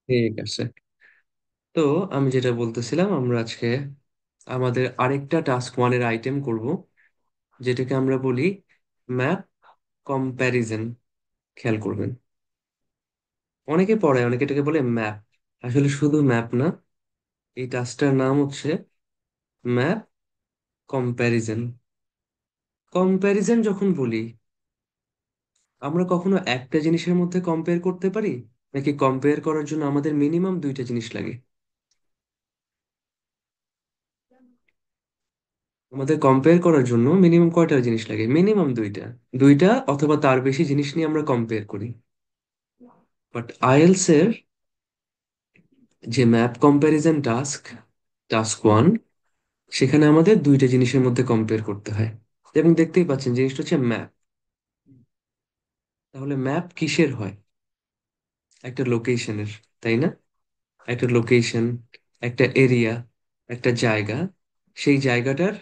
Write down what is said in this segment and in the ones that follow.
ঠিক আছে। তো আমি যেটা বলতেছিলাম, আমরা আজকে আমাদের আরেকটা টাস্ক ওয়ানের আইটেম করব, যেটাকে আমরা বলি ম্যাপ কম্প্যারিজন। খেয়াল করবেন, অনেকে পড়ে, অনেকে এটাকে বলে ম্যাপ। আসলে শুধু ম্যাপ না, এই টাস্কটার নাম হচ্ছে ম্যাপ কম্প্যারিজন। কম্প্যারিজন যখন বলি, আমরা কখনো একটা জিনিসের মধ্যে কম্পেয়ার করতে পারি, নাকি কম্পেয়ার করার জন্য আমাদের মিনিমাম দুইটা জিনিস লাগে? আমাদের কম্পেয়ার করার জন্য মিনিমাম কয়টা জিনিস লাগে? মিনিমাম দুইটা। দুইটা অথবা তার বেশি জিনিস নিয়ে আমরা কম্পেয়ার করি। বাট আইএলস এর যে map comparison task, task one, সেখানে আমাদের দুইটা জিনিসের মধ্যে কম্পেয়ার করতে হয়। এবং দেখতেই পাচ্ছেন জিনিসটা হচ্ছে ম্যাপ। তাহলে ম্যাপ কিসের হয়? একটা লোকেশনের, তাই না? একটা লোকেশন, একটা এরিয়া, একটা জায়গা, সেই জায়গাটার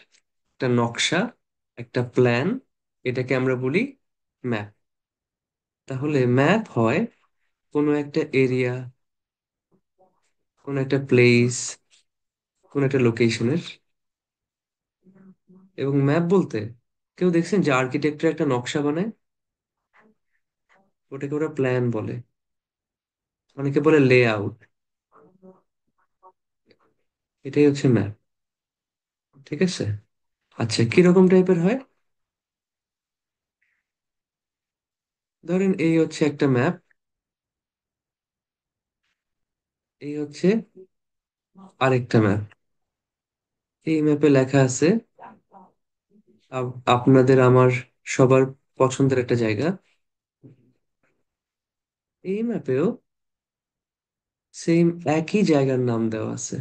একটা নকশা, একটা প্ল্যান, এটাকে আমরা বলি ম্যাপ। তাহলে ম্যাপ হয় কোনো একটা এরিয়া, কোনো একটা প্লেস, কোনো একটা লোকেশনের। এবং ম্যাপ বলতে, কেউ দেখছেন যে আর্কিটেক্টরা একটা নকশা বানায়? ওটাকে ওরা প্ল্যান বলে, অনেকে বলে লে আউট। এটাই হচ্ছে ম্যাপ। ঠিক আছে। আচ্ছা, কিরকম টাইপের হয়? ধরেন এই হচ্ছে একটা ম্যাপ, এই হচ্ছে আরেকটা ম্যাপ। এই ম্যাপে লেখা আছে আপনাদের আমার সবার পছন্দের একটা জায়গা। এই ম্যাপেও সেম একই জায়গার নাম দেওয়া আছে,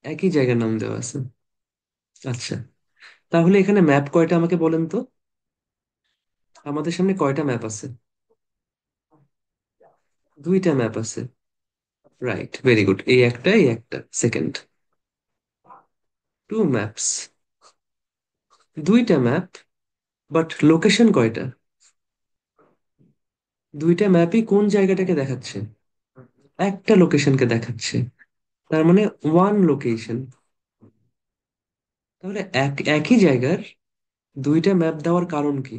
একই জায়গার নাম দেওয়া আছে। আচ্ছা, তাহলে এখানে ম্যাপ কয়টা আমাকে বলেন তো? আমাদের সামনে কয়টা ম্যাপ আছে? দুইটা ম্যাপ আছে। Right, very good. এই একটা, এই একটা। সেকেন্ড, টু ম্যাপস, দুইটা ম্যাপ। বাট লোকেশন কয়টা? দুইটা ম্যাপই কোন জায়গাটাকে দেখাচ্ছে? একটা লোকেশনকে দেখাচ্ছে। তার মানে ওয়ান লোকেশন। তাহলে একই জায়গার দুইটা ম্যাপ দেওয়ার কারণ কি?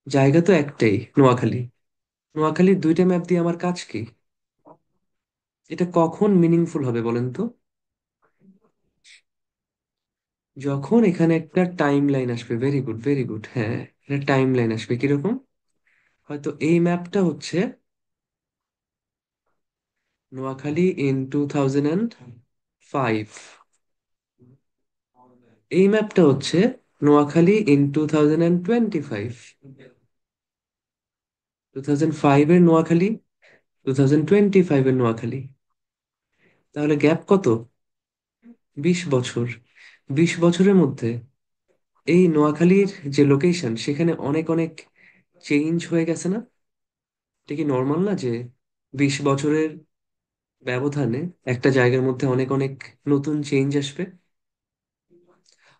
জায়গা তো একটাই, নোয়াখালী। নোয়াখালীর দুইটা ম্যাপ দিয়ে আমার কাজ কি? এটা কখন মিনিংফুল হবে বলেন তো? যখন এখানে একটা টাইম লাইন আসবে। Very good, very good. হ্যাঁ, একটা টাইম লাইন আসবে। কিরকম? হয়তো এই ম্যাপটা হচ্ছে নোয়াখালী ইন 2005, এই ম্যাপটা হচ্ছে নোয়াখালী ইন 2025। 2005 এর নোয়াখালী, 2025 এর নোয়াখালী। তাহলে গ্যাপ কত? 20 বছর। 20 বছরের মধ্যে এই নোয়াখালীর যে লোকেশন, সেখানে অনেক অনেক চেঞ্জ হয়ে গেছে না? এটা কি নর্মাল না যে 20 বছরের ব্যবধানে একটা জায়গার মধ্যে অনেক অনেক নতুন চেঞ্জ আসবে?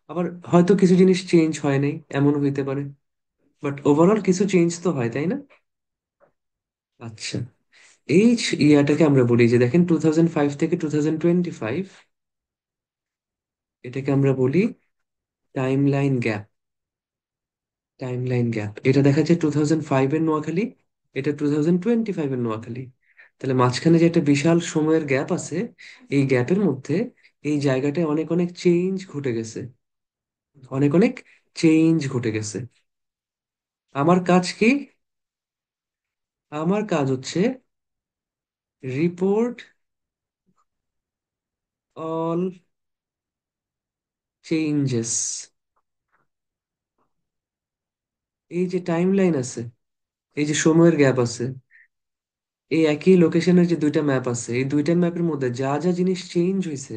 আবার হয়তো কিছু জিনিস চেঞ্জ হয় নাই, এমন হইতে পারে। বাট ওভারঅল কিছু চেঞ্জ তো হয়, তাই না? আচ্ছা, এই ইয়াটাকে আমরা বলি যে, দেখেন 2005 থেকে 2025, এটাকে আমরা বলি time line gap. Time line gap, এটা দেখা যায় 2005 এর নোয়াখালী, এটা 2025 এর নোয়াখালী। তাহলে মাঝখানে যে একটা বিশাল সময়ের গ্যাপ আছে, এই গ্যাপের মধ্যে এই জায়গাটায় অনেক অনেক চেঞ্জ ঘটে গেছে। অনেক অনেক চেঞ্জ ঘটে গেছে। আমার কাজ কি? আমার কাজ হচ্ছে রিপোর্ট অল চেঞ্জেস। এই যে টাইম লাইন আছে, এই যে সময়ের গ্যাপ আছে, এই একই লোকেশনের যে দুইটা ম্যাপ আছে, এই দুইটা ম্যাপের মধ্যে যা যা জিনিস চেঞ্জ হয়েছে,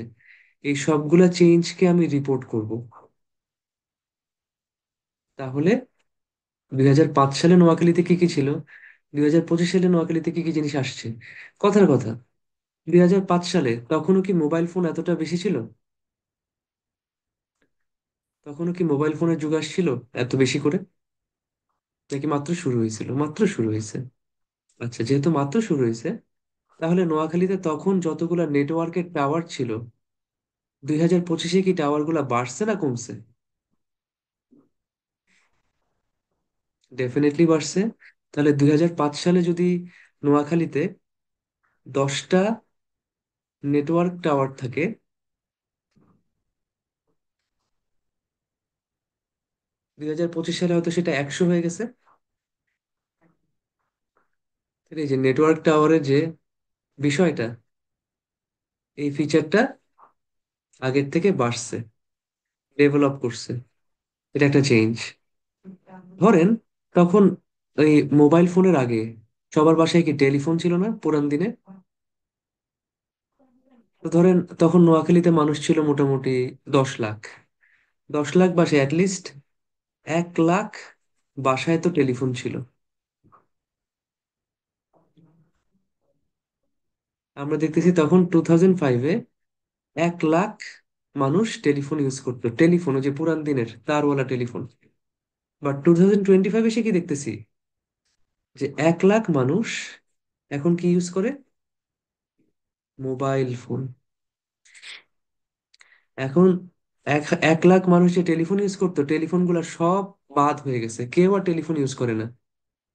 এই সবগুলা চেঞ্জকে আমি রিপোর্ট করব। তাহলে 2005 সালে নোয়াখালীতে কি কি ছিল, 2025 সালে নোয়াখালীতে কি কি জিনিস আসছে? কথার কথা, 2005 সালে তখনও কি মোবাইল ফোন এতটা বেশি ছিল? তখনও কি মোবাইল ফোনের যুগ আসছিল এত বেশি করে? নাকি মাত্র শুরু হয়েছিল? মাত্র শুরু হয়েছে। আচ্ছা, যেহেতু মাত্র শুরু হয়েছে, তাহলে নোয়াখালীতে তখন যতগুলা নেটওয়ার্কের টাওয়ার ছিল, 2025-এ কি টাওয়ার গুলা বাড়ছে না কমছে? ডেফিনেটলি বাড়ছে। তাহলে 2005 সালে যদি নোয়াখালীতে 10টা নেটওয়ার্ক টাওয়ার থাকে, 2025 সালে হয়তো সেটা 100 হয়ে গেছে। তাহলে এই যে নেটওয়ার্ক টাওয়ারের যে বিষয়টা, এই ফিচারটা আগের থেকে বাড়ছে, ডেভেলপ করছে। এটা একটা চেঞ্জ। ধরেন তখন এই মোবাইল ফোনের আগে সবার বাসায় কি টেলিফোন ছিল না পুরান দিনে? তো ধরেন তখন নোয়াখালীতে মানুষ ছিল মোটামুটি 10 লাখ। 10 লাখ বাসায় অ্যাটলিস্ট 1 লাখ বাসায় তো টেলিফোন ছিল। আমরা দেখতেছি তখন 2005-এ 1 লাখ মানুষ টেলিফোন ইউজ করতো, টেলিফোন ওই যে পুরান দিনের তারওয়ালা টেলিফোন। বাট 2025 এসে কি দেখতেছি, যে 1 লাখ মানুষ এখন কি ইউজ করে? Mobile phone. এখন এক 1 লাখ মানুষ যে টেলিফোন ইউজ করতো, টেলিফোন গুলা সব বাদ হয়ে গেছে, কেউ আর টেলিফোন ইউজ করে না।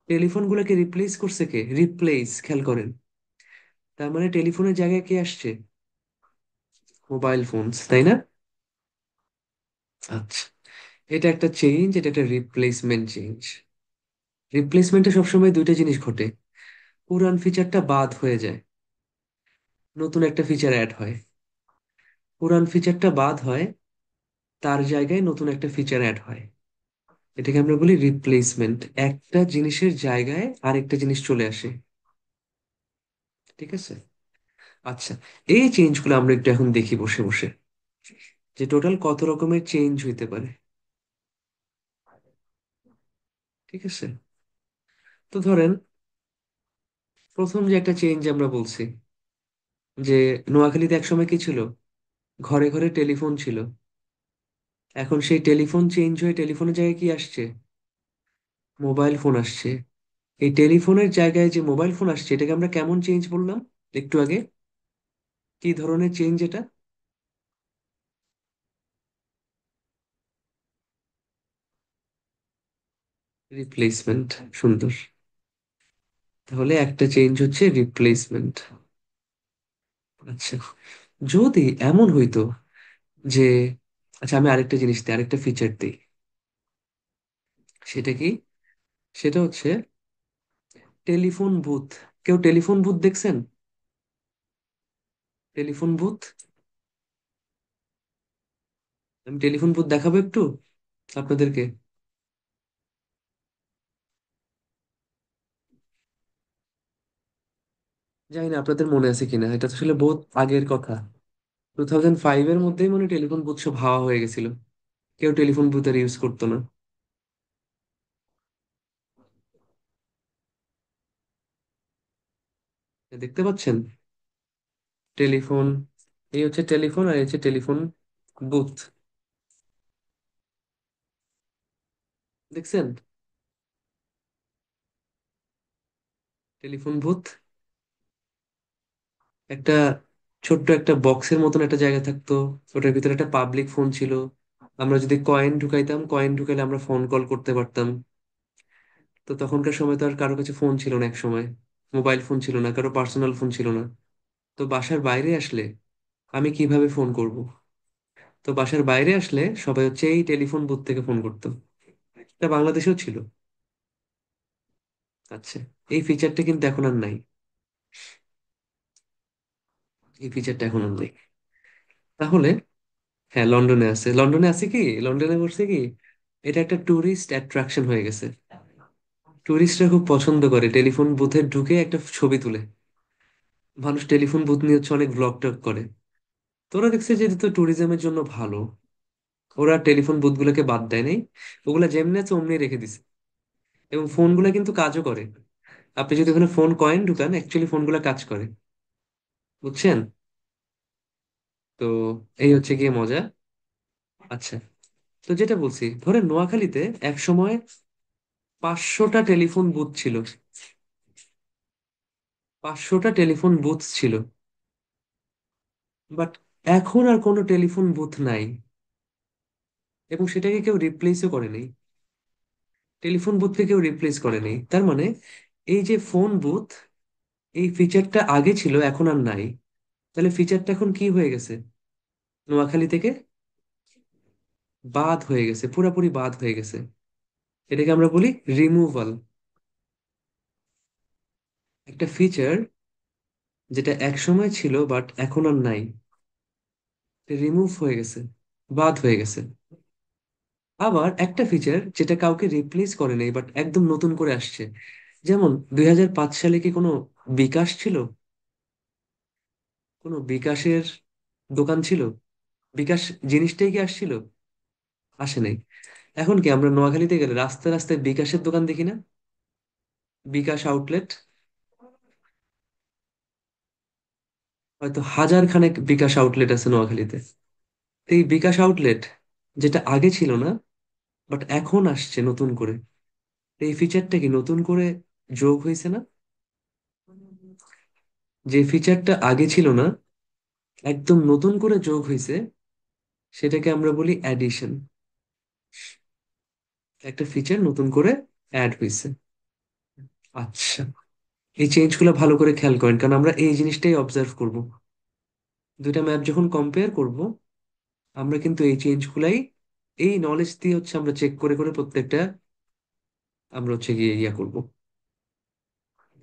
টেলিফোন গুলাকে রিপ্লেস করছে কে? রিপ্লেস, খেয়াল করেন। তার মানে টেলিফোনের জায়গায় কে আসছে? মোবাইল ফোনস, তাই না? আচ্ছা, এটা একটা চেঞ্জ, এটা একটা রিপ্লেসমেন্ট চেঞ্জ। রিপ্লেসমেন্টে সবসময় দুইটা জিনিস ঘটে: পুরান ফিচারটা বাদ হয়ে যায়, নতুন একটা ফিচার অ্যাড হয়। পুরান ফিচারটা বাদ হয়, তার জায়গায় নতুন একটা ফিচার অ্যাড হয়। এটাকে আমরা বলি রিপ্লেসমেন্ট। একটা জিনিসের জায়গায় আরেকটা জিনিস চলে আসে। ঠিক আছে। আচ্ছা, এই চেঞ্জগুলো আমরা একটু এখন দেখি বসে বসে, যে টোটাল কত রকমের চেঞ্জ হইতে পারে। ঠিক আছে। তো ধরেন প্রথম যে একটা চেঞ্জ আমরা বলছি, যে নোয়াখালীতে একসময় কি ছিল? ঘরে ঘরে টেলিফোন ছিল। এখন সেই টেলিফোন চেঞ্জ হয়ে টেলিফোনের জায়গায় কি আসছে? মোবাইল ফোন আসছে। এই টেলিফোনের জায়গায় যে মোবাইল ফোন আসছে, এটাকে আমরা কেমন চেঞ্জ বললাম একটু আগে? কি ধরনের চেঞ্জ এটা? রিপ্লেসমেন্ট। সুন্দর। তাহলে একটা চেঞ্জ হচ্ছে রিপ্লেসমেন্ট। আচ্ছা, যদি এমন হইতো যে, আচ্ছা আমি আরেকটা জিনিস দিই, আরেকটা ফিচার দিই। সেটা কি? সেটা হচ্ছে টেলিফোন বুথ। কেউ টেলিফোন বুথ দেখছেন? Telephone booth. আমি টেলিফোন বুথ দেখাবো একটু আপনাদেরকে। জানি না আপনাদের মনে আছে কিনা, এটা তো আসলে বহুত আগের কথা। 2005-এর মধ্যেই মনে হয় টেলিফোন বুথ সব হাওয়া হয়ে গেছিল, কেউ টেলিফোন বুথ আর ইউজ করতো না। দেখতে পাচ্ছেন? টেলিফোন, এই হচ্ছে টেলিফোন আর এই হচ্ছে টেলিফোন বুথ। দেখছেন? টেলিফোন বুথ একটা ছোট্ট একটা বক্সের মতন একটা জায়গা থাকতো, ওটার ভিতরে একটা পাবলিক ফোন ছিল। আমরা যদি কয়েন ঢুকাইতাম, কয়েন ঢুকাইলে আমরা ফোন কল করতে পারতাম। তো তখনকার সময় তো আর কারো কাছে ফোন ছিল না, এক সময় মোবাইল ফোন ছিল না, কারো পার্সোনাল ফোন ছিল না। তো বাসার বাইরে আসলে আমি কিভাবে ফোন করব? তো বাসার বাইরে আসলে সবাই হচ্ছে এই টেলিফোন বুথ থেকে ফোন করতো। এটা বাংলাদেশেও ছিল। আচ্ছা, এই ফিচারটা কিন্তু এখন আর নাই। এই ফিচারটা এখন আর নেই। তাহলে হ্যাঁ, লন্ডনে আছে। লন্ডনে আছে কি? লন্ডনে করছে কি, এটা একটা টুরিস্ট অ্যাট্রাকশন হয়ে গেছে। টুরিস্টরা খুব পছন্দ করে টেলিফোন বুথে ঢুকে একটা ছবি তুলে। মানুষ টেলিফোন বুথ নিয়ে হচ্ছে অনেক ব্লগ টক করে। তো ওরা দেখছে যে এটা তো ট্যুরিজমের জন্য ভালো, ওরা টেলিফোন বুথ গুলোকে বাদ দেয় নাই, ওগুলা যেমনি আছে অমনি রেখে দিছে। এবং ফোনগুলা কিন্তু কাজও করে। আপনি যদি ওখানে ফোন কয়েন ঢুকান, অ্যাকচুয়ালি ফোনগুলা কাজ করে। বুঝছেন? তো এই হচ্ছে গিয়ে মজা। আচ্ছা, তো যেটা বলছি, ধরেন নোয়াখালীতে এক সময় 500টা টেলিফোন বুথ ছিল। 500টা টেলিফোন বুথ ছিল, বাট এখন আর কোনো টেলিফোন বুথ নাই, এবং সেটাকে কেউ রিপ্লেসও করেনি। টেলিফোন বুথকে কেউ রিপ্লেস করেনি, তার মানে এই যে ফোন বুথ, এই ফিচারটা আগে ছিল, এখন আর নাই। তাহলে ফিচারটা এখন কি হয়ে গেছে? নোয়াখালী থেকে বাদ হয়ে গেছে, পুরোপুরি বাদ হয়ে গেছে। এটাকে আমরা বলি রিমুভাল। একটা ফিচার যেটা এক সময় ছিল বাট এখন আর নাই, রিমুভ হয়ে গেছে, বাদ হয়ে গেছে। আবার একটা ফিচার যেটা কাউকে রিপ্লেস করে নাই বাট একদম নতুন করে আসছে, যেমন 2005 সালে কি কোনো বিকাশ ছিল? কোনো বিকাশের দোকান ছিল? বিকাশ জিনিসটাই কি আসছিল? আসে নাই। এখন কি আমরা নোয়াখালীতে গেলে রাস্তায় রাস্তায় বিকাশের দোকান দেখি না? বিকাশ আউটলেট, হয়তো হাজার খানেক বিকাশ আউটলেট আছে নোয়াখালীতে। তো এই বিকাশ আউটলেট যেটা আগে ছিল না বাট এখন আসছে নতুন করে, তো এই ফিচারটা কি নতুন করে যোগ হয়েছে না? যে ফিচারটা আগে ছিল না, একদম নতুন করে যোগ হয়েছে, সেটাকে আমরা বলি অ্যাডিশন। একটা ফিচার নতুন করে অ্যাড হয়েছে। আচ্ছা, এই চেঞ্জ গুলো ভালো করে খেয়াল করেন, কারণ আমরা এই জিনিসটাই অবজার্ভ করব। দুইটা ম্যাপ যখন কম্পেয়ার করব, আমরা কিন্তু এই চেঞ্জ গুলাই, এই নলেজ দিয়ে হচ্ছে আমরা চেক করে করে প্রত্যেকটা আমরা হচ্ছে গিয়ে ইয়া করব,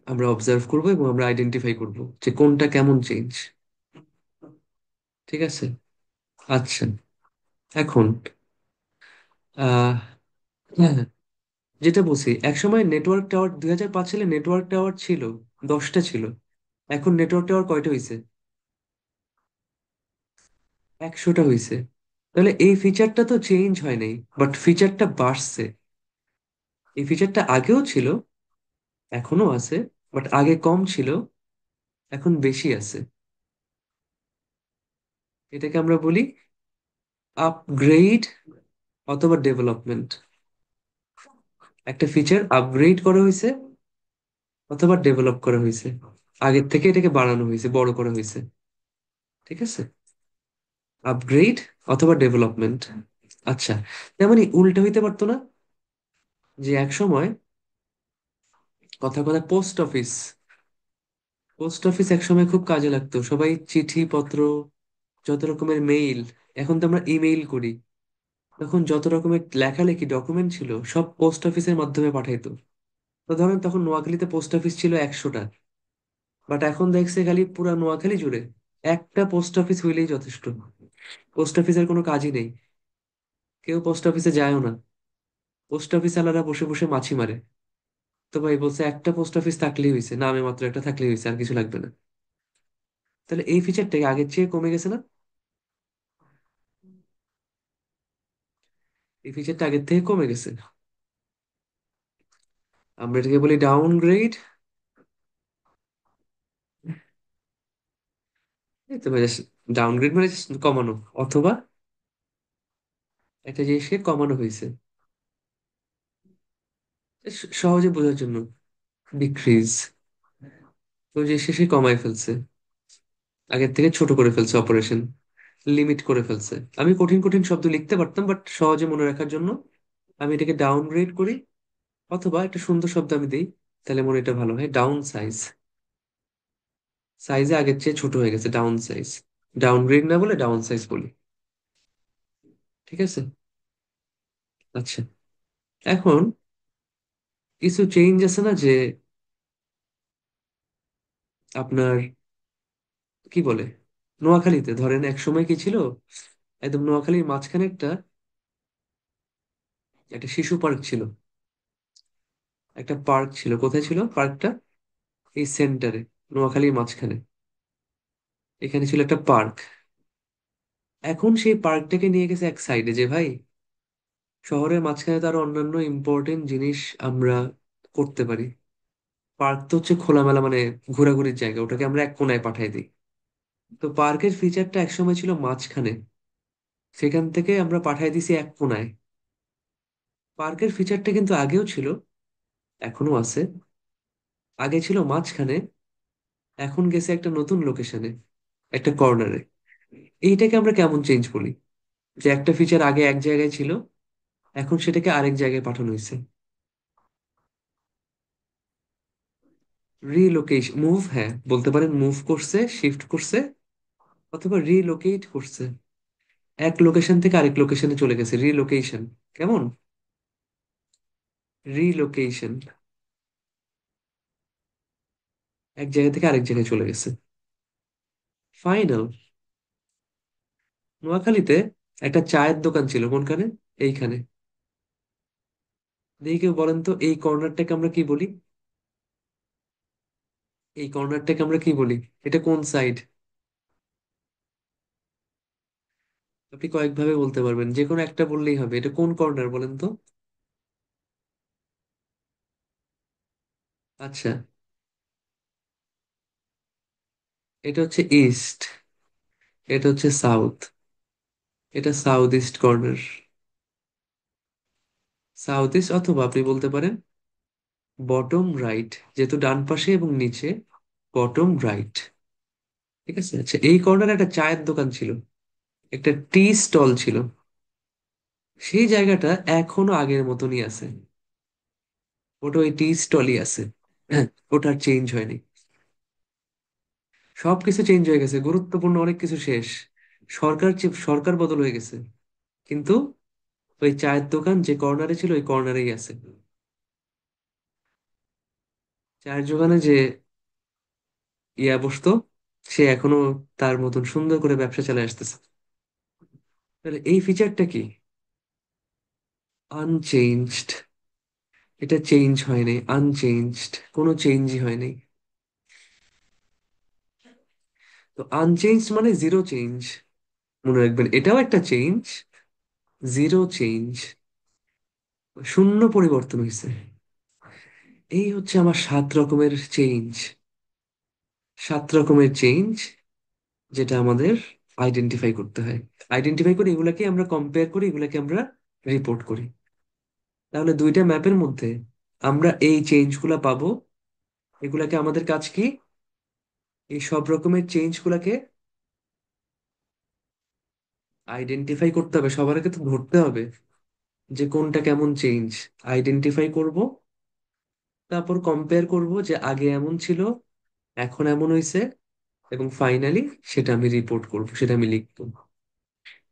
আমরা অবজার্ভ করব এবং আমরা আইডেন্টিফাই করব যে কোনটা কেমন চেঞ্জ। ঠিক আছে। আচ্ছা, এখন আহ হ্যাঁ, যেটা বলছি, একসময় নেটওয়ার্ক টাওয়ার 2005 সালে নেটওয়ার্ক টাওয়ার ছিল 10টা ছিল, এখন নেটওয়ার্ক টাওয়ার কয়টা হয়েছে? 100টা হয়েছে। তাহলে এই ফিচারটা তো চেঞ্জ হয় নাই, বাট ফিচারটা বাড়ছে। এই ফিচারটা আগেও ছিল, এখনো আছে, বাট আগে কম ছিল, এখন বেশি আছে। এটাকে আমরা বলি আপগ্রেড অথবা ডেভেলপমেন্ট। একটা ফিচার আপগ্রেড করা হয়েছে অথবা ডেভেলপ করা হয়েছে, আগের থেকে এটাকে বাড়ানো হয়েছে, বড় করা হয়েছে। ঠিক আছে, আপগ্রেড অথবা ডেভেলপমেন্ট। আচ্ছা, তেমনি উল্টা হইতে পারতো না? যে এক সময় কথা কথা পোস্ট অফিস এক সময় খুব কাজে লাগতো, সবাই চিঠি পত্র, যত রকমের মেইল, এখন তো আমরা ইমেইল করি, তখন যত রকমের লেখালেখি ডকুমেন্ট ছিল সব পোস্ট অফিসের মাধ্যমে পাঠাইতো। তো ধরেন তখন নোয়াখালীতে পোস্ট অফিস ছিল 100টা, বাট এখন দেখছে খালি পুরা নোয়াখালী জুড়ে একটা পোস্ট অফিস হইলেই যথেষ্ট। পোস্ট অফিসের কোনো কাজই নেই, কেউ পোস্ট অফিসে যায়ও না, পোস্ট অফিস আলারা বসে বসে মাছি মারে। তো ভাই বলছে একটা পোস্ট অফিস থাকলেই হয়েছে, নামে মাত্র একটা থাকলেই হয়েছে, আর কিছু লাগবে না। তাহলে এই ফিচারটাকে আগের চেয়ে কমে গেছে না? এই ফিচারটা আগের থেকে কমে গেছে। আমরা এটাকে বলি ডাউনগ্রেড। এই তো ভাই, ডাউনগ্রেড মানে just কমানো, অথবা একটা জিনিসকে কমানো হয়েছে। সহজে বোঝার জন্য ডিক্রিজ, তো যে শেষে কমায় ফেলছে, আগের থেকে ছোট করে ফেলছে অপারেশন, লিমিট করে ফেলছে। আমি কঠিন কঠিন শব্দ লিখতে পারতাম, বাট সহজে মনে রাখার জন্য আমি এটাকে ডাউনগ্রেড করি, অথবা একটা সুন্দর শব্দ আমি দিই, তাহলে মনে এটা ভালো হয়, ডাউন সাইজ। সাইজে আগের চেয়ে ছোট হয়ে গেছে, ডাউন সাইজ। ডাউনগ্রেড না বলে ডাউন সাইজ বলি। ঠিক আছে। আচ্ছা, এখন কিছু চেঞ্জ আছে না যে আপনার কি বলে, নোয়াখালীতে ধরেন এক সময় কি ছিল, একদম নোয়াখালীর মাঝখানে একটা একটা শিশু পার্ক ছিল। একটা পার্ক ছিল, কোথায় ছিল পার্কটা? এই সেন্টারে, নোয়াখালীর মাঝখানে, এখানে ছিল একটা পার্ক। এখন সেই পার্কটাকে নিয়ে গেছে এক সাইডে, যে ভাই শহরের মাঝখানে তো আরো অন্যান্য ইম্পর্টেন্ট জিনিস আমরা করতে পারি। পার্ক তো হচ্ছে খোলামেলা, মানে ঘোরাঘুরির জায়গা, ওটাকে আমরা এক কোনায় পাঠাই দিই। তো পার্কের ফিচারটা একসময় ছিল মাঝখানে, সেখান থেকে আমরা পাঠাই দিছি এক কোনায়। পার্কের ফিচারটা কিন্তু আগেও ছিল, এখনো আছে। আগে ছিল মাঝখানে, এখন গেছে একটা নতুন লোকেশনে, একটা কর্নারে। এইটাকে আমরা কেমন চেঞ্জ করি? যে একটা ফিচার আগে এক জায়গায় ছিল, এখন সেটাকে আরেক জায়গায় পাঠানো হয়েছে। রিলোকেশন, মুভ, হ্যাঁ বলতে পারেন মুভ করছে, শিফট করছে, অথবা রিলোকেট করছে। এক লোকেশন থেকে আরেক লোকেশনে চলে গেছে, রিলোকেশন। কেমন? রিলোকেশন। এক জায়গা থেকে আরেক জায়গায় চলে গেছে। ফাইনাল। নোয়াখালীতে একটা চায়ের দোকান ছিল, কোনখানে? এইখানে। দেখি কেউ বলেন তো, এই কর্নারটাকে আমরা কি বলি? এই কর্নারটাকে আমরা কি বলি? এটা কোন সাইড? আপনি কয়েকভাবে বলতে পারবেন, যে কোনো একটা বললেই হবে। এটা কোন কর্নার বলেন তো? আচ্ছা, এটা হচ্ছে ইস্ট, এটা হচ্ছে সাউথ, এটা south east corner. South east, অথবা আপনি বলতে পারেন বটম রাইট, যেহেতু ডান পাশে এবং নিচে, বটম রাইট। ঠিক আছে। আচ্ছা, এই কর্নারে একটা চায়ের দোকান ছিল, একটা টি স্টল ছিল। সেই জায়গাটা এখনো আগের মতনই আছে। ওটা ওই টি স্টলই আছে। হ্যাঁ, ওটা চেঞ্জ হয়নি। সবকিছু চেঞ্জ হয়ে গেছে, গুরুত্বপূর্ণ অনেক কিছু শেষ। সরকার বদল হয়ে গেছে, কিন্তু ওই চায়ের দোকান যে কর্নারে ছিল ওই কর্নারেই আছে। চায়ের দোকানে যে বসতো, সে এখনো তার মতন সুন্দর করে ব্যবসা চালিয়ে আসতেছে। তাহলে এই ফিচারটা কি? আনচেঞ্জড। এটা চেঞ্জ হয়নি, আনচেঞ্জড, কোনো চেঞ্জই হয়নি। তো আনচেঞ্জ মানে জিরো চেঞ্জ। মনে রাখবেন, এটাও একটা চেঞ্জ। জিরো চেঞ্জ, শূন্য পরিবর্তন হয়েছে। এই হচ্ছে আমার 7 রকমের চেঞ্জ। 7 রকমের চেঞ্জ, যেটা আমাদের আইডেন্টিফাই করতে হয়। আইডেন্টিফাই করে এগুলাকে আমরা কম্পেয়ার করি, এগুলাকে আমরা রিপোর্ট করি। তাহলে দুইটা ম্যাপের মধ্যে আমরা এই চেঞ্জ গুলা পাবো। এগুলাকে আমাদের কাজ কি? এই সব রকমের চেঞ্জ গুলাকে আইডেন্টিফাই করতে হবে। সবার আগে তো ধরতে হবে যে কোনটা কেমন চেঞ্জ। আইডেন্টিফাই করব, তারপর কম্পেয়ার করব যে আগে এমন ছিল, এখন এমন হয়েছে, এবং ফাইনালি সেটা আমি রিপোর্ট করব, সেটা আমি লিখবো।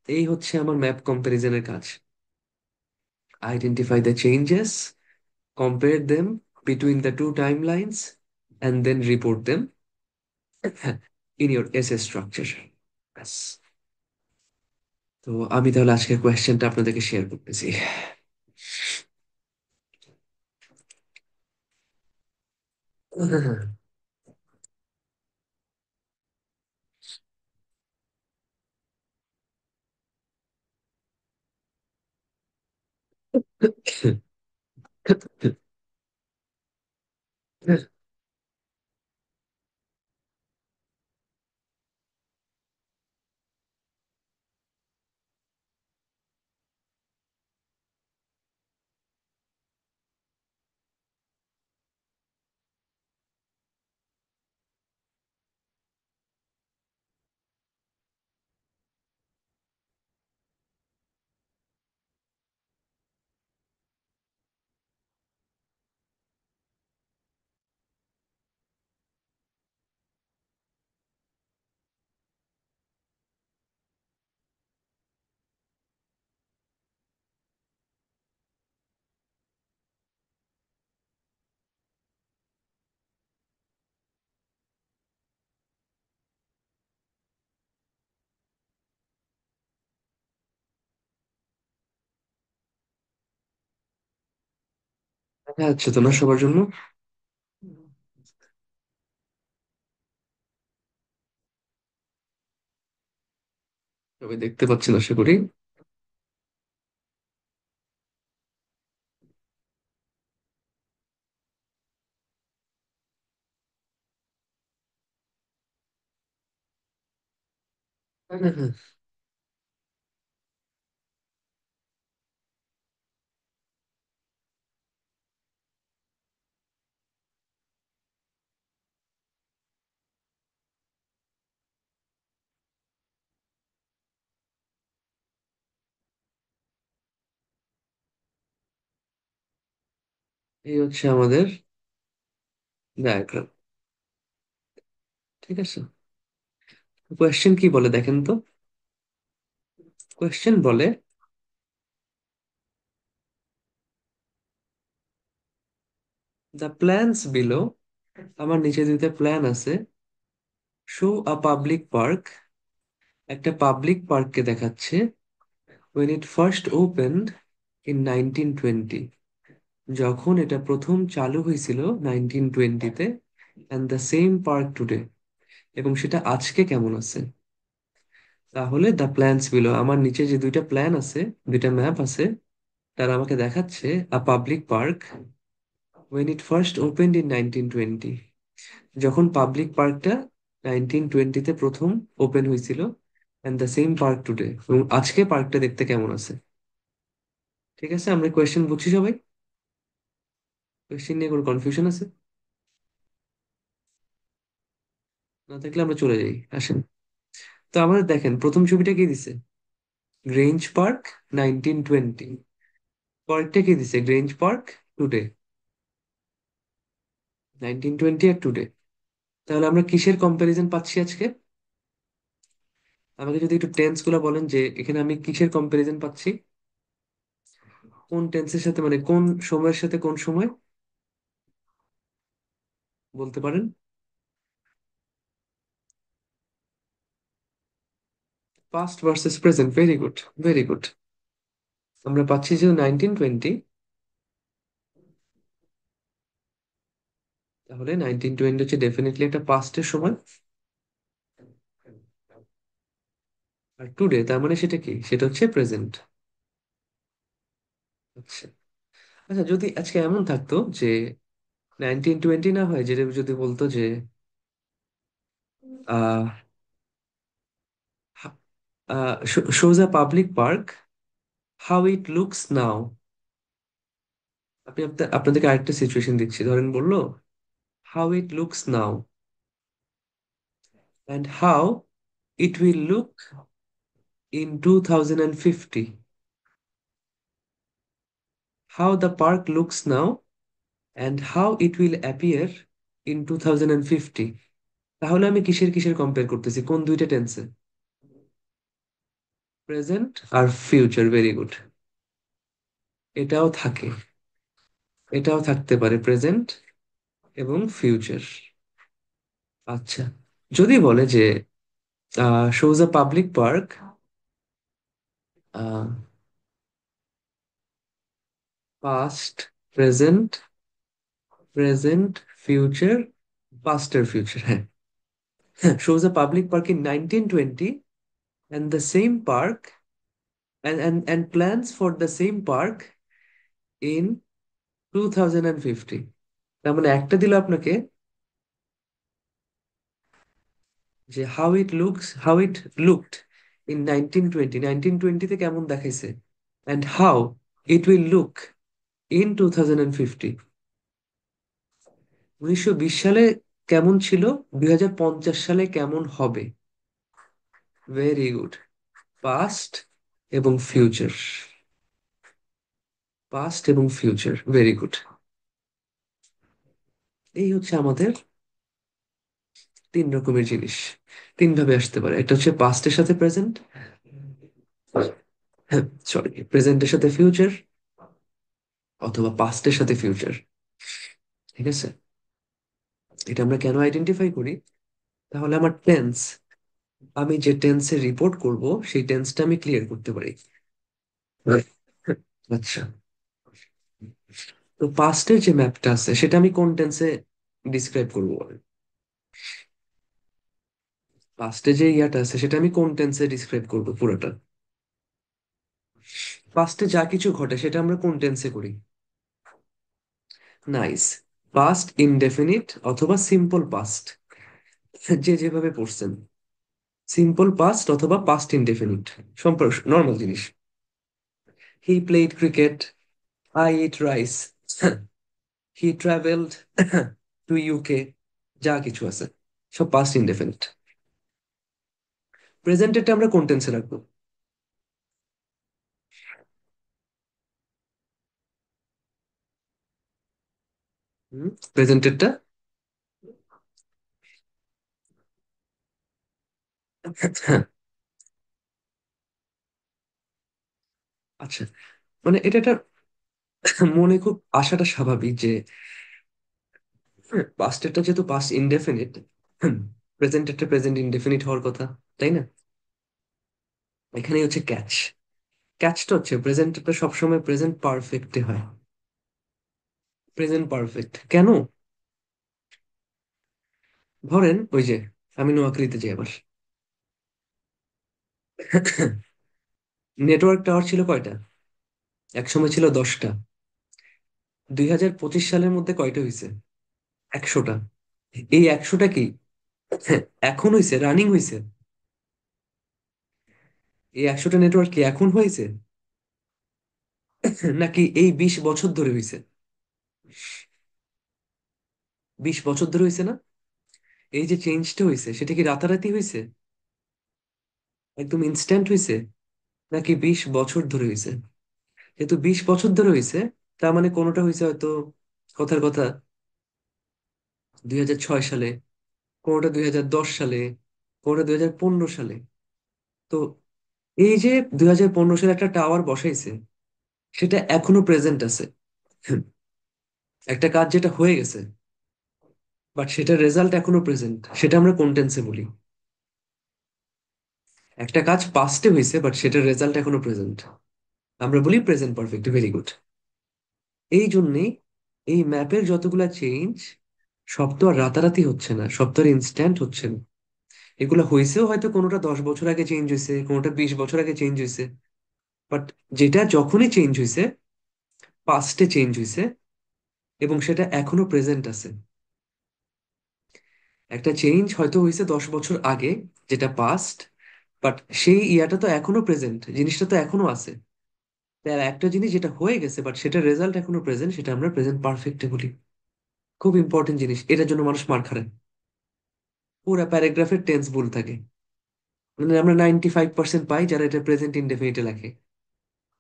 এই হচ্ছে আমার ম্যাপ কম্প্যারিজনের কাজ। Identify the changes, compare them between the two timelines, and then report them in your essay structure. ব্যাস। তো আমি তাহলে আজকের কোয়েশ্চেনটা আপনাদেরকে শেয়ার করতেছি। দেখা যাচ্ছে তো না সবার জন্য? সবাই দেখতে পাচ্ছেন আশা করি। এই হচ্ছে আমাদের ডায়াগ্রাম। ঠিক আছে, কোয়েশ্চেন কি বলে দেখেন তো। কোয়েশ্চেন বলে, দ্য প্ল্যানস বিলো, আমার নিচে দুইটা প্ল্যান আছে, শো আ পাবলিক পার্ক, একটা পাবলিক পার্ককে দেখাচ্ছে, when it first opened in 1920, যখন এটা প্রথম চালু হয়েছিল 1920-তে, and the same park today, এবং সেটা আজকে কেমন আছে। তাহলে দ্য প্ল্যানস বিলো, আমার নিচে যে দুইটা প্ল্যান আছে, দুইটা ম্যাপ আছে, তারা আমাকে দেখাচ্ছে a public park when it first opened in 1920, যখন পাবলিক পার্কটা 1920-তে প্রথম ওপেন হয়েছিল, and the same park today, এবং আজকে পার্কটা দেখতে কেমন আছে। ঠিক আছে, আমরা কোয়েশ্চেন বুঝছি সবাই? কোয়েশ্চেন নিয়ে কোনো কনফিউশন আছে? না থাকলে আমরা চলে যাই, আসেন। তো আমাদের দেখেন প্রথম ছবিটা কি দিছে, গ্রেঞ্জ পার্ক 1920, পরেরটা কি দিছে, গ্রেঞ্জ পার্ক টুডে, 1920 আর টুডে। তাহলে আমরা কিসের কম্প্যারিজন পাচ্ছি আজকে? আমাকে যদি একটু টেন্স গুলো বলেন যে এখানে আমি কিসের কম্প্যারিজন পাচ্ছি, কোন টেন্সের সাথে, মানে কোন সময়ের সাথে কোন সময়, বলতে পারেন? Past versus present, very good, very good. আমরা পাচ্ছি যে 1920, তাহলে 1920 হচ্ছে ডেফিনেটলি একটা পাস্টের সময়। আর টুডে তার মানে সেটা কি, সেটা হচ্ছে প্রেজেন্ট। আচ্ছা, আচ্ছা, যদি আজকে এমন থাকতো যে 1920 না হয়, যেটা যদি বলতো যে uh shows a public park how it looks now. আপনাদেরকে আরেকটা সিচুয়েশন দিচ্ছি, ধরেন বললো how it looks now and how it will look in 2050, how the park looks now and how it will appear in 2050। তাহলে আমি কিসের কিসের compare করতেছি, কোন দুইটা টেন্সে? প্রেজেন্ট আর ফিউচার, ভেরি গুড। এটাও থাকে, এটাও থাকতে পারে, প্রেজেন্ট এবং ফিউচার। আচ্ছা, যদি বলে যে shows a public park past, present, present, future, পাস্টের ফিউচার, হ্যাঁ, shows a public park in 1920 and the same park, and plans for the same park in 2050। তার মানে একটা দিল আপনাকে যে হাউ ইট লুকড ইন 1920, 1920-তে কেমন দেখাইছে, and how it will look in 2050, 1920 সালে কেমন ছিল, 2050 সালে কেমন হবে। ভেরি গুড, পাস্ট এবং ফিউচার, পাস্ট এবং ফিউচার, ভেরি গুড। এই হচ্ছে আমাদের তিন রকমের জিনিস, তিন ভাবে আসতে পারে। একটা হচ্ছে পাস্টের সাথে প্রেজেন্ট, হ্যাঁ, সরি, প্রেজেন্টের সাথে ফিউচার, অথবা পাস্টের সাথে ফিউচার। ঠিক আছে, এটা আমরা কেন আইডেন্টিফাই করি, তাহলে আমার টেন্স, আমি যে টেন্সে রিপোর্ট করব সেই টেন্সটা আমি ক্লিয়ার করতে পারি। আচ্ছা, তো পাস্টের যে ম্যাপটা আছে সেটা আমি কোন টেন্সে ডিসক্রাইব করবো? পাস্টে যে ইয়াটা আছে সেটা আমি কোন টেন্সে ডিসক্রাইব করবো পুরোটা? পাস্টে যা কিছু ঘটে সেটা আমরা কোন টেন্সে করি? নাইস, পাস্ট ইনডেফিনিট অথবা সিম্পল পাস্ট, যে যেভাবে পড়ছেন, সিম্পল পাস্ট অথবা পাস্ট ইনডেফিনিট, সম্পর্ক নর্মাল জিনিস। He played cricket, I eat rice, he travelled to UK, যা কিছু আছে সব পাস্ট ইনডেফিনিট। প্রেজেন্টেরটা আমরা কোন টেন্সে রাখবো? প্রেজেন্টেডটা। আচ্ছা, মানে এটা একটা মনে খুব আশাটা স্বাভাবিক যে পাস্টেরটা যেহেতু পাস্ট ইনডেফিনিট, প্রেজেন্টেডটা প্রেজেন্ট ইনডেফিনিট হওয়ার কথা, তাই না? এখানেই হচ্ছে ক্যাচ। ক্যাচটা হচ্ছে প্রেজেন্টটা সবসময় প্রেজেন্ট পারফেক্টে হয়। প্রেজেন্ট পারফেক্ট কেন? ধরেন ওই যে আমি নোয়াখালীতে যাই আবার। নেটওয়ার্ক টাওয়ার ছিল কয়টা? একসময় ছিল 10টা। 2025 সালের মধ্যে কয়টা হয়েছে? 100টা। এই 100টা কি এখন হয়েছে, রানিং হয়েছে? এই 100টা নেটওয়ার্ক কি এখন হয়েছে, নাকি এই 20 বছর ধরে হয়েছে? 20 বছর ধরে হয়েছে না? এই যে চেঞ্জটা হয়েছে সেটা কি রাতারাতি হয়েছে, একদম ইনস্ট্যান্ট হয়েছে, নাকি 20 বছর ধরে হয়েছে? যেহেতু 20 বছর ধরে হয়েছে, তার মানে কোনোটা হয়েছে হয়তো, কথার কথা, 2006 সালে, কোনোটা 2010 সালে, কোনোটা 2015 সালে। তো এই যে 2015 সালে একটা টাওয়ার বসাইছে, সেটা এখনো প্রেজেন্ট আছে। একটা কাজ যেটা হয়ে গেছে, বাট সেটার রেজাল্ট এখনো প্রেজেন্ট, সেটা আমরা কোন টেন্সে বলি? একটা কাজ পাস্টে হয়েছে বাট সেটার রেজাল্ট এখনো প্রেজেন্ট, আমরা বলি প্রেজেন্ট পারফেক্ট। Very good. এই জন্যেই এই ম্যাপের যতগুলা চেঞ্জ, সব তো আর রাতারাতি হচ্ছে না, সব তো আর ইনস্ট্যান্ট হচ্ছে না। এগুলো হয়েছেও হয়তো কোনোটা 10 বছর আগে চেঞ্জ হয়েছে, কোনোটা 20 বছর আগে চেঞ্জ হয়েছে, বাট যেটা যখনই চেঞ্জ হয়েছে, পাস্টে চেঞ্জ হয়েছে, এবং সেটা এখনো প্রেজেন্ট আছে। একটা চেঞ্জ হয়তো হয়েছে 10 বছর আগে, যেটা পাস্ট, বাট সেই ইয়াটা তো এখনো প্রেজেন্ট, জিনিসটা তো এখনো আছে। তার একটা জিনিস যেটা হয়ে গেছে বাট সেটার রেজাল্ট এখনো প্রেজেন্ট, সেটা আমরা প্রেজেন্ট পারফেক্টে বলি। খুব ইম্পর্টেন্ট জিনিস, এটার জন্য মানুষ মার খায়। পুরা প্যারাগ্রাফের টেন্স ভুল থাকে। মানে আমরা 95% পাই যারা এটা প্রেজেন্ট ইনডেফিনিটে লেখে।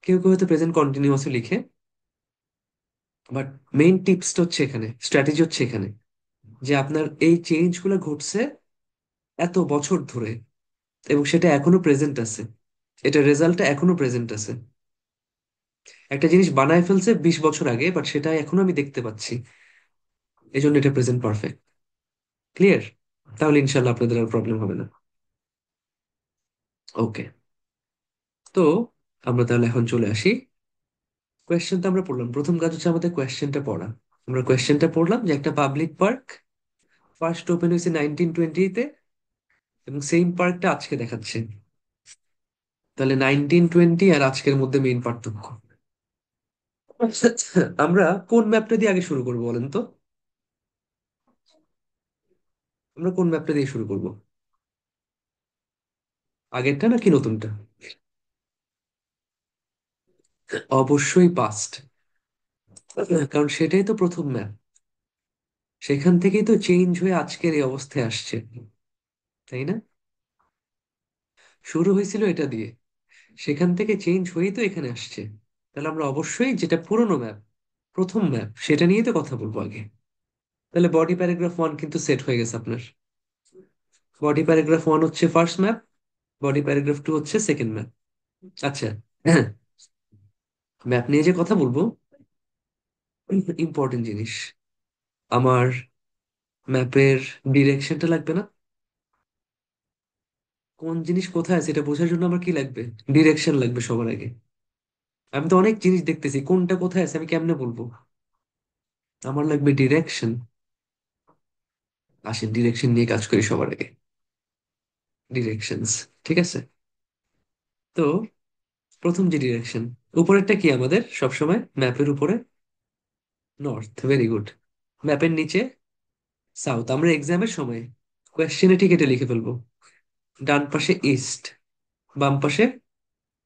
কেউ কেউ হয়তো প্রেজেন্ট কন্টিনিউয়াসও লিখে। বাট মেইন টিপসটা হচ্ছে এখানে, স্ট্র্যাটেজি হচ্ছে এখানে, যে আপনার এই চেঞ্জ গুলো ঘটছে এত বছর ধরে, এবং সেটা এখনো প্রেজেন্ট আছে, এটা রেজাল্টটা এখনো প্রেজেন্ট আছে। একটা জিনিস বানায় ফেলছে 20 বছর আগে, বাট সেটা এখনো আমি দেখতে পাচ্ছি, এই জন্য এটা প্রেজেন্ট পারফেক্ট। ক্লিয়ার? তাহলে ইনশাল্লাহ আপনাদের আর প্রবলেম হবে না। ওকে। তো আমরা তাহলে এখন চলে আসি, কোয়েশ্চেন তো আমরা পড়লাম, প্রথম কাজ হচ্ছে আমাদের কোয়েশ্চেনটা পড়া। আমরা কোয়েশ্চেনটা পড়লাম যে একটা পাবলিক পার্ক ফার্স্ট ওপেন হয়েছে 1920-তে, এবং সেম পার্কটা আজকে দেখাচ্ছে। তাহলে 1920 আর আজকের মধ্যে মেইন পার্থক্য। আচ্ছা, আমরা কোন ম্যাপটা দিয়ে আগে শুরু করবো বলেন তো? আমরা কোন ম্যাপটা দিয়ে শুরু করব, আগেরটা নাকি নতুনটা? অবশ্যই পাস্ট, কারণ সেটাই তো প্রথম ম্যাপ। সেখান থেকেই তো চেঞ্জ হয়ে আজকের এই অবস্থায় আসছে, তাই না? শুরু হয়েছিল এটা দিয়ে, সেখান থেকে চেঞ্জ হয়েই তো এখানে আসছে। তাহলে আমরা অবশ্যই যেটা পুরোনো ম্যাপ, প্রথম ম্যাপ, সেটা নিয়ে তো কথা বলবো আগে। তাহলে বডি প্যারাগ্রাফ 1 কিন্তু সেট হয়ে গেছে আপনার। বডি প্যারাগ্রাফ 1 হচ্ছে ফার্স্ট ম্যাপ, বডি প্যারাগ্রাফ 2 হচ্ছে সেকেন্ড ম্যাপ। আচ্ছা, হ্যাঁ, ম্যাপ নিয়ে যে কথা বলবো, ইম্পর্টেন্ট জিনিস, আমার ম্যাপের ডিরেকশনটা লাগবে না? কোন জিনিস কোথায় আছে এটা বোঝার জন্য আমার কি লাগবে? ডিরেকশন লাগবে সবার আগে। আমি তো অনেক জিনিস দেখতেছি, কোনটা কোথায় আছে আমি কেমনে বলবো? আমার লাগবে ডিরেকশন। আসেন ডিরেকশন নিয়ে কাজ করি সবার আগে। ডিরেকশনস, ঠিক আছে। তো প্রথম যে ডিরেকশন, উপরেরটা কি আমাদের সবসময় ম্যাপের উপরে? নর্থ। Very good. ম্যাপের নিচে সাউথ। আমরা এক্সামের সময় কোয়েশ্চেনে ঠিক এটা লিখে ফেলবো, ডান পাশে ইস্ট, বাম পাশে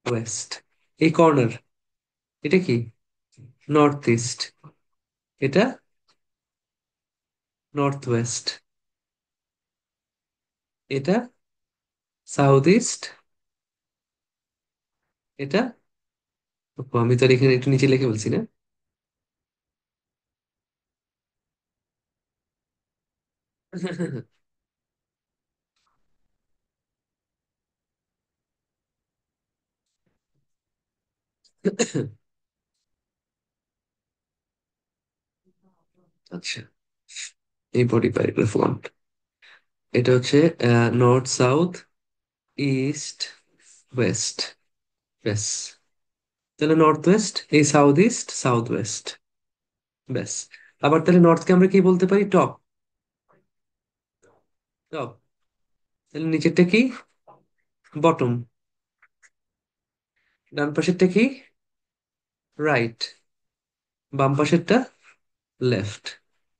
ওয়েস্ট। এই কর্নার, এটা কি? North east. এটা নর্থ ওয়েস্ট। এটা সাউথ ইস্ট। এটা, ও, আমি তো আর এখানে একটু নিচে লিখে বলছি না। আচ্ছা, এই বডি প্যারাগ্রাফ 1, এটা হচ্ছে নর্থ সাউথ ইস্ট ওয়েস্ট, ব্যাস। তাহলে নর্থ ওয়েস্ট, এই সাউথ ইস্ট সাউথ ওয়েস্ট, ব্যাস। আবার তাহলে নর্থকে আমরা কি বলতে পারি? টপ। টপ। তাহলে নিচেরটা কি? বটম। ডান পাশেরটা কি? রাইট। বাম পাশেরটা লেফট।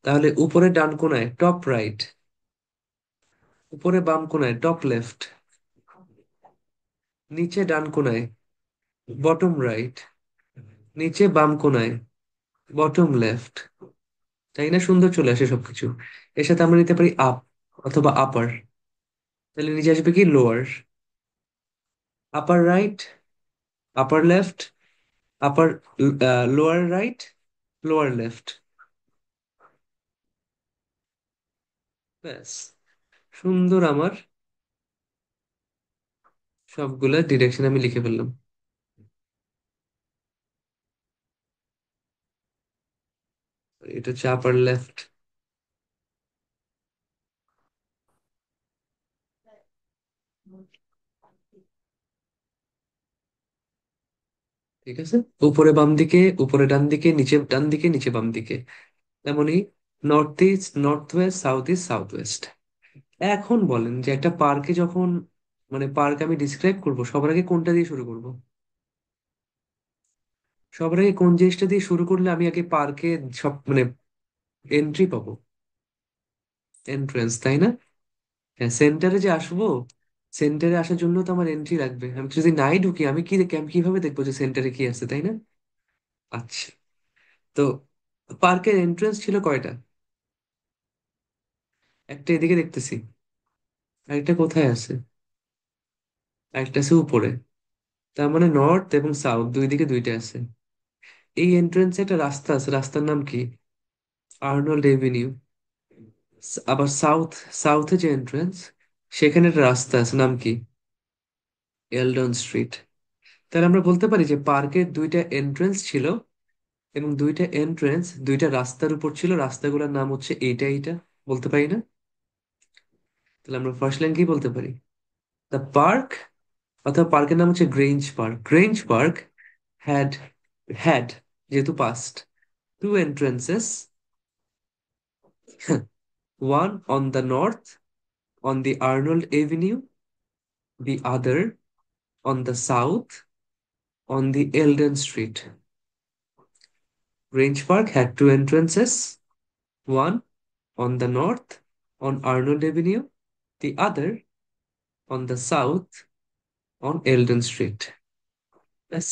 তাহলে উপরে ডান কোণায় টপ রাইট, উপরে বাম কোণায় টপ লেফট, নিচে ডান কোণায় বটম রাইট, নিচে বাম কোণায় বটম লেফট। তাই না? সুন্দর চলে আসে সবকিছু। এর সাথে আমরা নিতে পারি আপ অথবা আপার। তাহলে নিচে আসবে কি? লোয়ার। আপার রাইট, আপার লেফট, আপার, লোয়ার রাইট, লোয়ার লেফট, ব্যাস। সুন্দর আমার সবগুলা ডিরেকশন আমি লিখে ফেললাম। এটা হচ্ছে আপার লেফট। ঠিক আছে, উপরে বাম দিকে, উপরে ডান দিকে, নিচে ডান দিকে, নিচে বাম দিকে। তেমনি north east north West, south east south West. এখন বলেন যে একটা পার্কে যখন, মানে পার্ক আমি ডিসক্রাইব করব, সবার আগে কোনটা দিয়ে শুরু করব? সবার আগে কোন জিনিসটা দিয়ে শুরু করলে আমি আগে পার্কে সব মানে এন্ট্রি পাবো? এন্ট্রান্স, তাই না? হ্যাঁ, সেন্টারে যে আসবো, সেন্টারে আসার জন্য তো আমার এন্ট্রি লাগবে। আমি যদি নাই ঢুকি, আমি কি আমি কিভাবে দেখবো যে সেন্টারে কি আছে, তাই না? আচ্ছা, তো পার্কের এন্ট্রান্স ছিল কয়টা? একটা এদিকে দেখতেছি, আরেকটা কোথায় আছে? আরেকটা আছে উপরে। তার মানে নর্থ এবং সাউথ দুই দিকে দুইটা আছে। এই এন্ট্রান্সে একটা রাস্তা আছে, রাস্তার নাম কি? Arnold Avenue. আবার সাউথ, সাউথে যে এন্ট্রান্স, সেখানে একটা রাস্তা আছে, নাম কি? এলডন স্ট্রিট। তাহলে আমরা বলতে পারি যে পার্কের দুইটা এন্ট্রান্স ছিল, এবং দুইটা এন্ট্রান্স দুইটা রাস্তার উপর ছিল, রাস্তাগুলোর নাম হচ্ছে এইটা এইটা, বলতে পারি না? তাহলে আমরা ফার্স্ট লাইন কি বলতে পারি? দ্য পার্ক, অথবা পার্কের নাম হচ্ছে Grange park. Grange park had, had যেহেতু past, two entrances, one on the north on the Arnold Avenue, the other on the south on the Eldon Street. Grange Park had two entrances, one on the north on Arnold Avenue, the other on the south on Eldon Street. ব্যাস।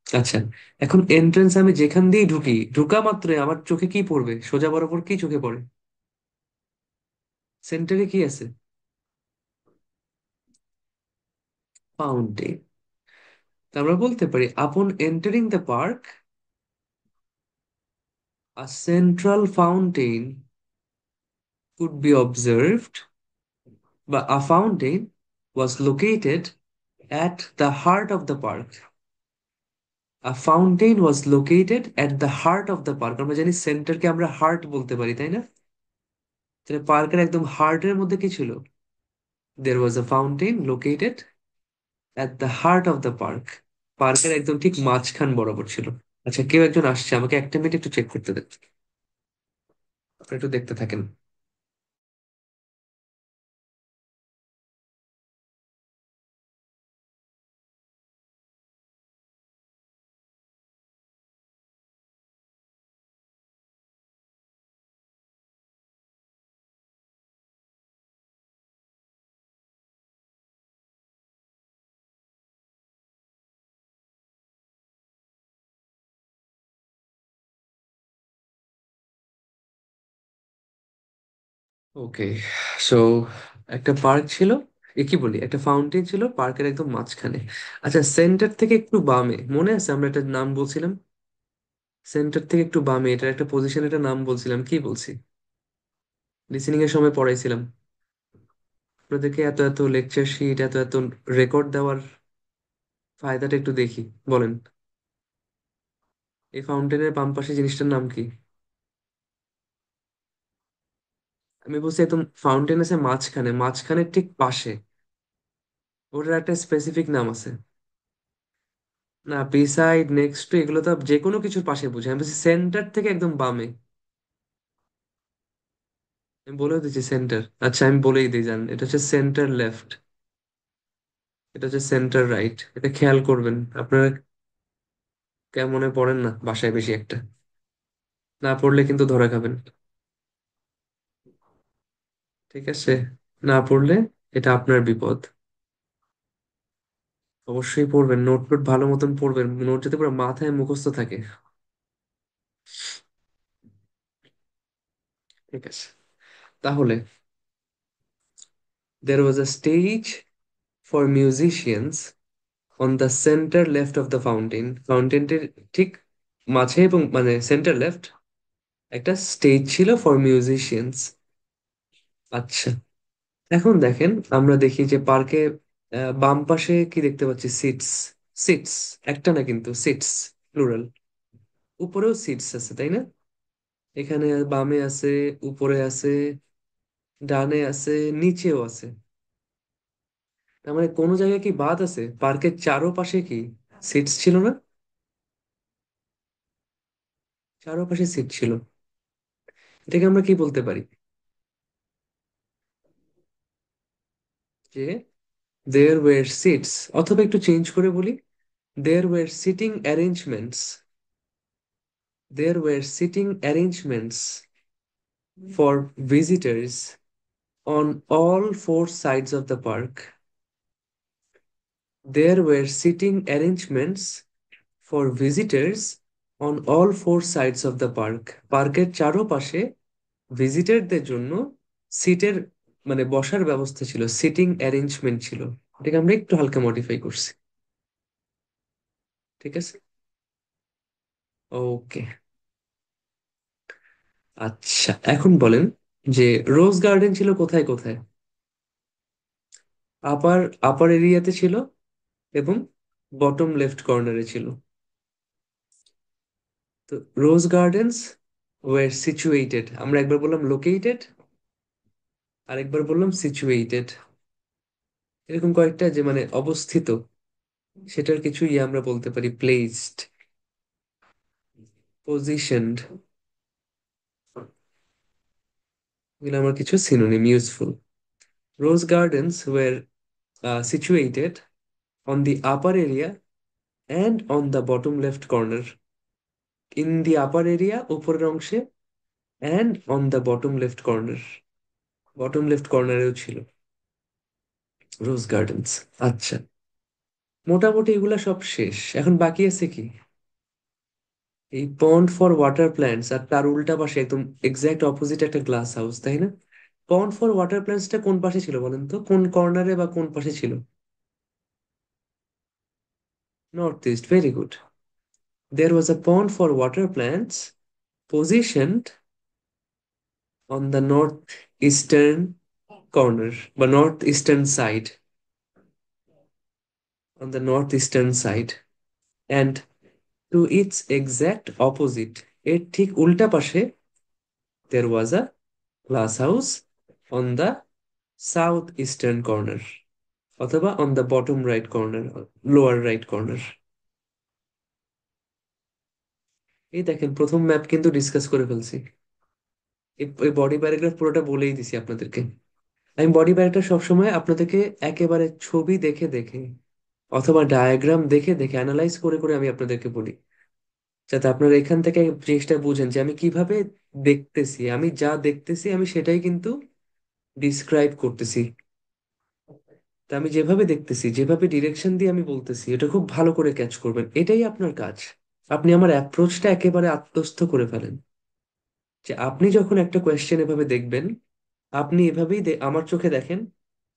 আচ্ছা, এখন entrance আমি যেখান দিয়ে ঢুকি, ঢুকা মাত্রই আমার চোখে কি পড়বে? সোজা বরাবর কি চোখে পড়ে? সেন্টারে কি আছে? ফাউন্টেন। আমরা বলতে পারি আপন entering the park, a central fountain could be observed, but a fountain was located at the heart of the park. A fountain was located at the heart of the park. আমরা জানি সেন্টারকে আমরা heart বলতে পারি, তাই না? তাহলে পার্কের একদম হার্টের মধ্যে কি ছিল? There was a fountain located at the heart of the park. পার্কের একদম ঠিক মাঝখান বরাবর ছিল। আচ্ছা, কেউ একজন আসছে, আমাকে একটা মিনিট একটু চেক করতে দেন। আপনি একটু দেখতে থাকেন। ওকে, সো একটা পার্ক ছিল, এ কি বলি, একটা ফাউন্টেন ছিল পার্কের একদম মাঝখানে। আচ্ছা, সেন্টার থেকে একটু বামে, মনে আছে আমরা একটা নাম বলছিলাম? সেন্টার থেকে একটু বামে এটার একটা পজিশন, একটা নাম বলছিলাম, কি বলছি? লিসেনিং এর সময় পড়াইছিলাম আপনাদেরকে। এত এত লেকচার শিট, এত এত রেকর্ড দেওয়ার ফায়দাটা একটু দেখি, বলেন। এই ফাউন্টেনের বাম পাশে জিনিসটার নাম কি? আমি বলছি একদম ফাউন্টেন আছে মাঝখানে, মাঝখানের ঠিক পাশে ওটার একটা স্পেসিফিক নাম আছে। না, বিসাইড, নেক্সট টু, এগুলো তো যে কোনো কিছুর পাশে বুঝে। আমি বলছি সেন্টার থেকে একদম বামে। আমি বলেও দিচ্ছি সেন্টার। আচ্ছা, আমি বলেই দিই, জান, এটা হচ্ছে সেন্টার লেফট, এটা হচ্ছে সেন্টার রাইট। এটা খেয়াল করবেন আপনারা। কেমনে পড়েন না বাসায় বেশি একটা, না পড়লে কিন্তু ধরা খাবেন। ঠিক আছে, না পড়লে এটা আপনার বিপদ। অবশ্যই পড়বেন, নোট টোট ভালো মতন পড়বেন, নোট যাতে পুরো মাথায় মুখস্থ থাকে। ঠিক আছে, তাহলে there was a stage for musicians on the center left of the fountain. ফাউন্টেনটির ঠিক মাঝে এবং মানে সেন্টার লেফট একটা স্টেজ ছিল ফর মিউজিশিয়ানস। আচ্ছা, এখন দেখেন, আমরা দেখি যে পার্কে বাম পাশে কি দেখতে পাচ্ছি? সিটস। সিটস একটা না কিন্তু, সিটস প্লুরাল। উপরেও সিটস আছে, তাই না? এখানে বামে আছে, উপরে আছে, ডানে আছে, নিচেও আছে। তার মানে কোনো জায়গায় কি বাদ আছে? পার্কের চারোপাশে কি সিটস ছিল না? চারোপাশে সিট ছিল। এটাকে আমরা কি বলতে পারি? যে দেয়ার ওয়্যার সিটস, অথবা একটু চেঞ্জ করে বলি, there were sitting arrangements, there were sitting arrangements for visitors on all four sides of the park. There were sitting arrangements for visitors on all four sides of the park. পার্কের চারপাশে ভিজিটরদের জন্য সিটের মানে বসার ব্যবস্থা ছিল, সিটিং অ্যারেঞ্জমেন্ট ছিল। এটাকে আমরা একটু হালকা মডিফাই করছি। ঠিক আছে, ওকে। আচ্ছা, এখন বলেন যে রোজ গার্ডেন ছিল কোথায় কোথায়? আপার আপার এরিয়াতে ছিল এবং বটম লেফট কর্নারে ছিল। তো রোজ গার্ডেনস ওয়ার সিচুয়েটেড, আমরা একবার বললাম লোকেটেড, আরেকবার বললাম সিচুয়েটেড। এরকম কয়েকটা যে মানে অবস্থিত, সেটার কিছু আমরা বলতে পারি প্লেসড, পজিশনড। এগুলো আমার কিছু synonym useful. Rose gardens were situated on the upper area and on the bottom left corner. In the upper area উপরের অংশে, and on the bottom left corner, bottom left কর্নারেও ছিল রোজ গার্ডেন্স। আচ্ছা, মোটামুটি এগুলা সব শেষ। এখন বাকি আছে কি? এই পন্ড ফর ওয়াটার প্ল্যান্টস, আর তার উল্টা পাশে একদম এক্সাক্ট অপোজিট একটা গ্লাস হাউস, তাই না? পন্ড ফর ওয়াটার প্ল্যান্টসটা কোন পাশে ছিল বলেন তো? কোন কর্নারে বা কোন পাশে ছিল? North east, very good. There was a pond for water plants positioned on the northeastern corner বা northeastern side, on the northeastern side, and to its exact opposite, এর ঠিক উল্টা পাশে, there was a glass house on the southeastern corner, অথবা on the bottom right corner, lower right corner। এই দেখেন, প্রথম map কিন্তু ডিসকাস করে ফেলছি। এই বডি প্যারাগ্রাফ পুরোটা বলেই দিছি আপনাদেরকে। আমি বডি প্যারাগ্রাফ সবসময় আপনাদেরকে একেবারে ছবি দেখে দেখে অথবা ডায়াগ্রাম দেখে দেখে অ্যানালাইজ করে করে আমি আপনাদেরকে বলি, যাতে আপনারা এখান থেকে জিনিসটা বুঝেন যে আমি কিভাবে দেখতেছি। আমি যা দেখতেছি আমি সেটাই কিন্তু ডিসক্রাইব করতেছি। তা আমি যেভাবে দেখতেছি, যেভাবে ডিরেকশন দিয়ে আমি বলতেছি, এটা খুব ভালো করে ক্যাচ করবেন। এটাই আপনার কাজ। আপনি আমার অ্যাপ্রোচটা একেবারে আত্মস্থ করে ফেলেন, যে আপনি যখন একটা কোয়েশ্চেন এভাবে দেখবেন, আপনি এভাবেই আমার চোখে দেখেন,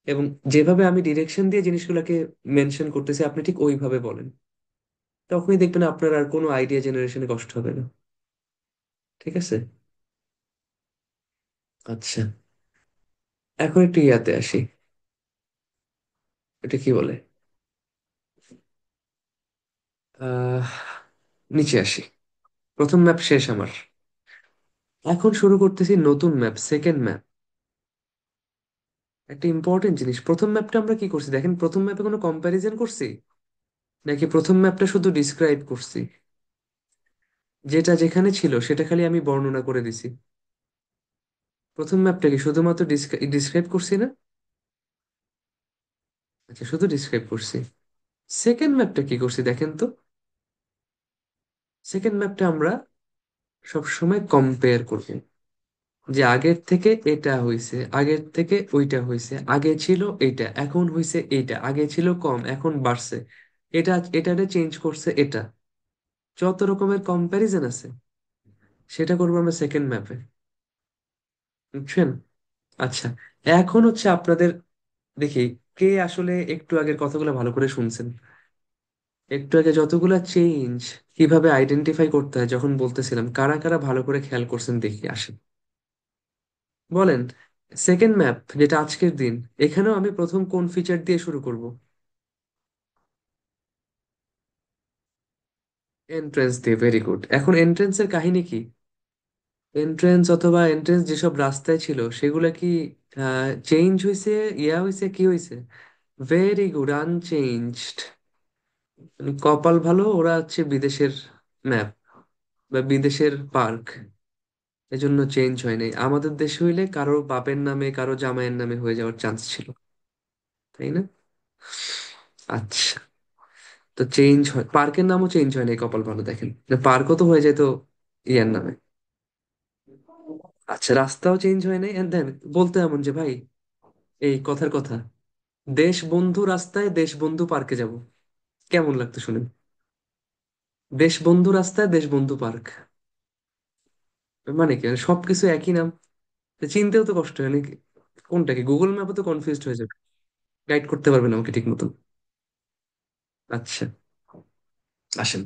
এবং যেভাবে আমি ডিরেকশন দিয়ে জিনিসগুলোকে মেনশন করতেছি আপনি ঠিক ওইভাবে বলেন। তখনই দেখবেন আপনার আর কোনো আইডিয়া জেনারেশনে কষ্ট হবে না। ঠিক আছে? আচ্ছা, এখন একটু ইয়াতে আসি, এটা কি বলে, আহ নিচে আসি। প্রথম ম্যাপ শেষ আমার, এখন শুরু করতেছি নতুন ম্যাপ, সেকেন্ড ম্যাপ। একটা ইম্পর্টেন্ট জিনিস, প্রথম ম্যাপটা আমরা কি করছি দেখেন, প্রথম ম্যাপে কোনো কম্প্যারিজন করছি নাকি প্রথম ম্যাপটা শুধু ডিসক্রাইব করছি? যেটা যেখানে ছিল সেটা খালি আমি বর্ণনা করে দিছি। প্রথম ম্যাপটা কি শুধুমাত্র ডিসক্রাইব করছি না? আচ্ছা, শুধু ডিসক্রাইব করছি। সেকেন্ড ম্যাপটা কি করছি দেখেন তো। সেকেন্ড ম্যাপটা আমরা সব সময় কম্পেয়ার করব, যে আগের থেকে এটা হইছে, আগের থেকে ওইটা হইছে, আগে ছিল এইটা এখন হইছে এইটা, আগে ছিল কম এখন বাড়ছে, এটা এটারে চেঞ্জ করছে এটা, যত রকমের কম্প্যারিজন আছে সেটা করবো আমরা সেকেন্ড ম্যাপে। বুঝছেন? আচ্ছা, এখন হচ্ছে আপনাদের, দেখি কে আসলে একটু আগের কথাগুলো ভালো করে শুনছেন। একটু আগে যতগুলা চেঞ্জ কিভাবে আইডেন্টিফাই করতে হয় যখন বলতেছিলাম, কারা কারা ভালো করে খেয়াল করছেন দেখি আসেন, বলেন। সেকেন্ড ম্যাপ যেটা আজকের দিন, এখানেও আমি প্রথম কোন ফিচার দিয়ে শুরু করব? এন্ট্রেন্স দিয়ে, ভেরি গুড। এখন এন্ট্রেন্সের কাহিনী কি? এন্ট্রেন্স অথবা এন্ট্রেন্স যেসব রাস্তায় ছিল সেগুলা কি চেঞ্জ হয়েছে, ইয়া হয়েছে, কি হয়েছে? Very good, unchanged. কপাল ভালো, ওরা হচ্ছে বিদেশের ম্যাপ বা বিদেশের পার্ক, এজন্য চেঞ্জ হয় নাই। আমাদের দেশে হইলে কারো বাপের নামে কারো জামাইয়ের নামে হয়ে যাওয়ার চান্স ছিল, তাই না? আচ্ছা, তো চেঞ্জ হয়, পার্কের নামও চেঞ্জ হয় নাই, কপাল ভালো দেখেন, পার্কও তো হয়ে যেত ইয়ার নামে। আচ্ছা, রাস্তাও চেঞ্জ হয় নাই, এন্ড দেন বলতে এমন যে ভাই, এই কথার কথা, দেশবন্ধু রাস্তায় দেশবন্ধু পার্কে যাব, কেমন লাগতো শুনেন? দেশবন্ধু রাস্তায় দেশবন্ধু পার্ক মানে কি, মানে সবকিছু একই নাম, তো চিনতেও তো কষ্ট হয় নাকি, কোনটা কি, গুগল ম্যাপও তো কনফিউজড হয়ে যাবে, গাইড করতে পারবে না আমাকে ঠিক মতন। আচ্ছা, আসেন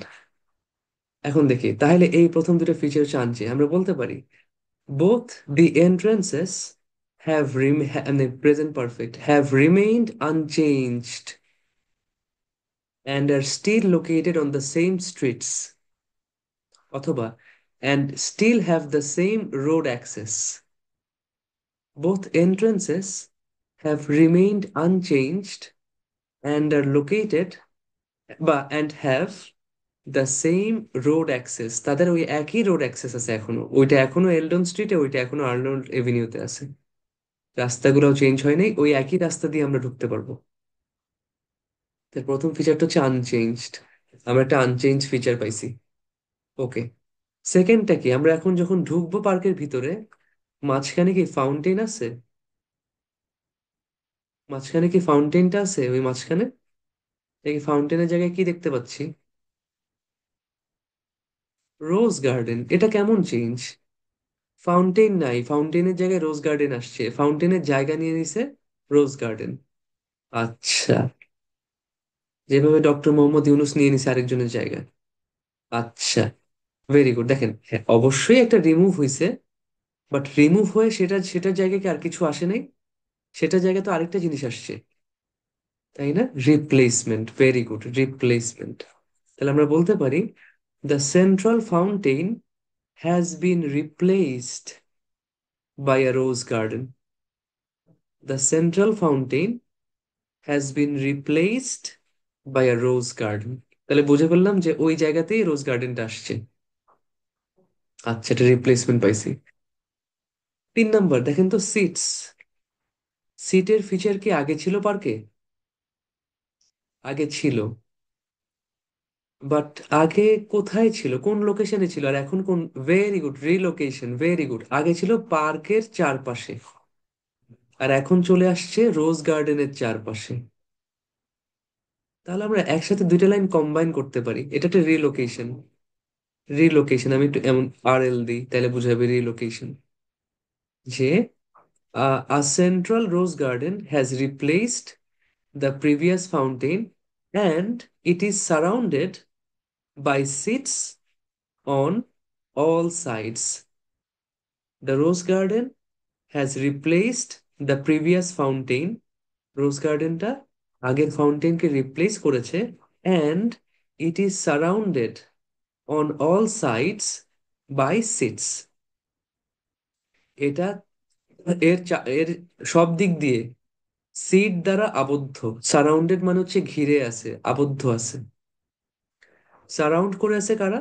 এখন দেখি তাহলে এই প্রথম দুটো ফিচার আনছি, আমরা বলতে পারি both the entrances and the present perfect have remained unchanged and are still located on the same streets, অথবা and still have the same road access. Both entrances have remained unchanged and are located and have the same road access, তাদের ওই একই road access আছে এখনো, ওইটা এখনো এলডন স্ট্রিটে, ওইটা এখনো আর্নল্ড এভিনিউতে আছে, রাস্তাগুলোও চেঞ্জ হয় নাই, ওই একই রাস্তা দিয়ে আমরা ঢুকতে পারবো। তার প্রথম ফিচারটা হচ্ছে আনচেঞ্জড, আমরা একটা আনচেঞ্জ ফিচার পাইছি। ওকে, সেকেন্ডটা কি, আমরা এখন যখন ঢুকবো পার্কের ভিতরে, মাঝখানে কি ফাউন্টেন আছে? মাঝখানে কি ফাউন্টেনটা আছে, ওই মাঝখানে এই ফাউন্টেনের জায়গায় কি দেখতে পাচ্ছি? রোজ গার্ডেন, এটা কেমন চেঞ্জ? ফাউন্টেন নাই, ফাউন্টেনের জায়গায় রোজ গার্ডেন আসছে, ফাউন্টেনের জায়গা নিয়ে নিছে রোজ গার্ডেন। আচ্ছা, যেভাবে ডক্টর মোহাম্মদ ইউনুস নিয়ে নিছে আরেকজনের জায়গা। আচ্ছা, ভেরি গুড। দেখেন, হ্যাঁ অবশ্যই একটা রিমুভ হয়েছে, বাট রিমুভ হয়ে সেটার জায়গায় কি আর কিছু আসে নাই? সেটার জায়গায় তো আরেকটা জিনিস আসছে, তাই না? Replacement, very good, replacement. তাহলে আমরা বলতে পারি the central fountain has been replaced by a rose garden. The central fountain has been replaced by a rose garden. তাহলে বুঝে ফেললাম যে ওই জায়গাতেই রোজ গার্ডেনটা আসছে। আচ্ছা, এটা রিপ্লেসমেন্ট পাইছি। 3 নাম্বার দেখেন তো, সিটস, সিটের ফিচার কি আগে ছিল পার্কে? আগে ছিল, বাট আগে কোথায় ছিল, কোন লোকেশনে ছিল, আর এখন কোন? Very good, relocation, very good. আগে ছিল পার্কের চারপাশে, আর এখন চলে আসছে রোজ গার্ডেনের চারপাশে। তাহলে আমরা একসাথে দুইটা লাইন কম্বাইন করতে পারি, এটা একটা রিলোকেশন। রিলোকেশন, আমি একটু এমন আর এল দিই, তাহলে বুঝাবে রিলোকেশন, যে a central rose garden has replaced the previous fountain and it is surrounded by seats on all sides. The rose garden has replaced the previous fountain, rose গার্ডেনটা আগের ফাউন্টেনকে রিপ্লেস করেছে, and it is surrounded on all sides by seats. এটা এর সব দিক দিয়ে seat দ্বারা আবদ্ধ। সারাউন্ডেড মানে হচ্ছে ঘিরে আছে, আবদ্ধ আছে। সারাউন্ড করে আছে কারা?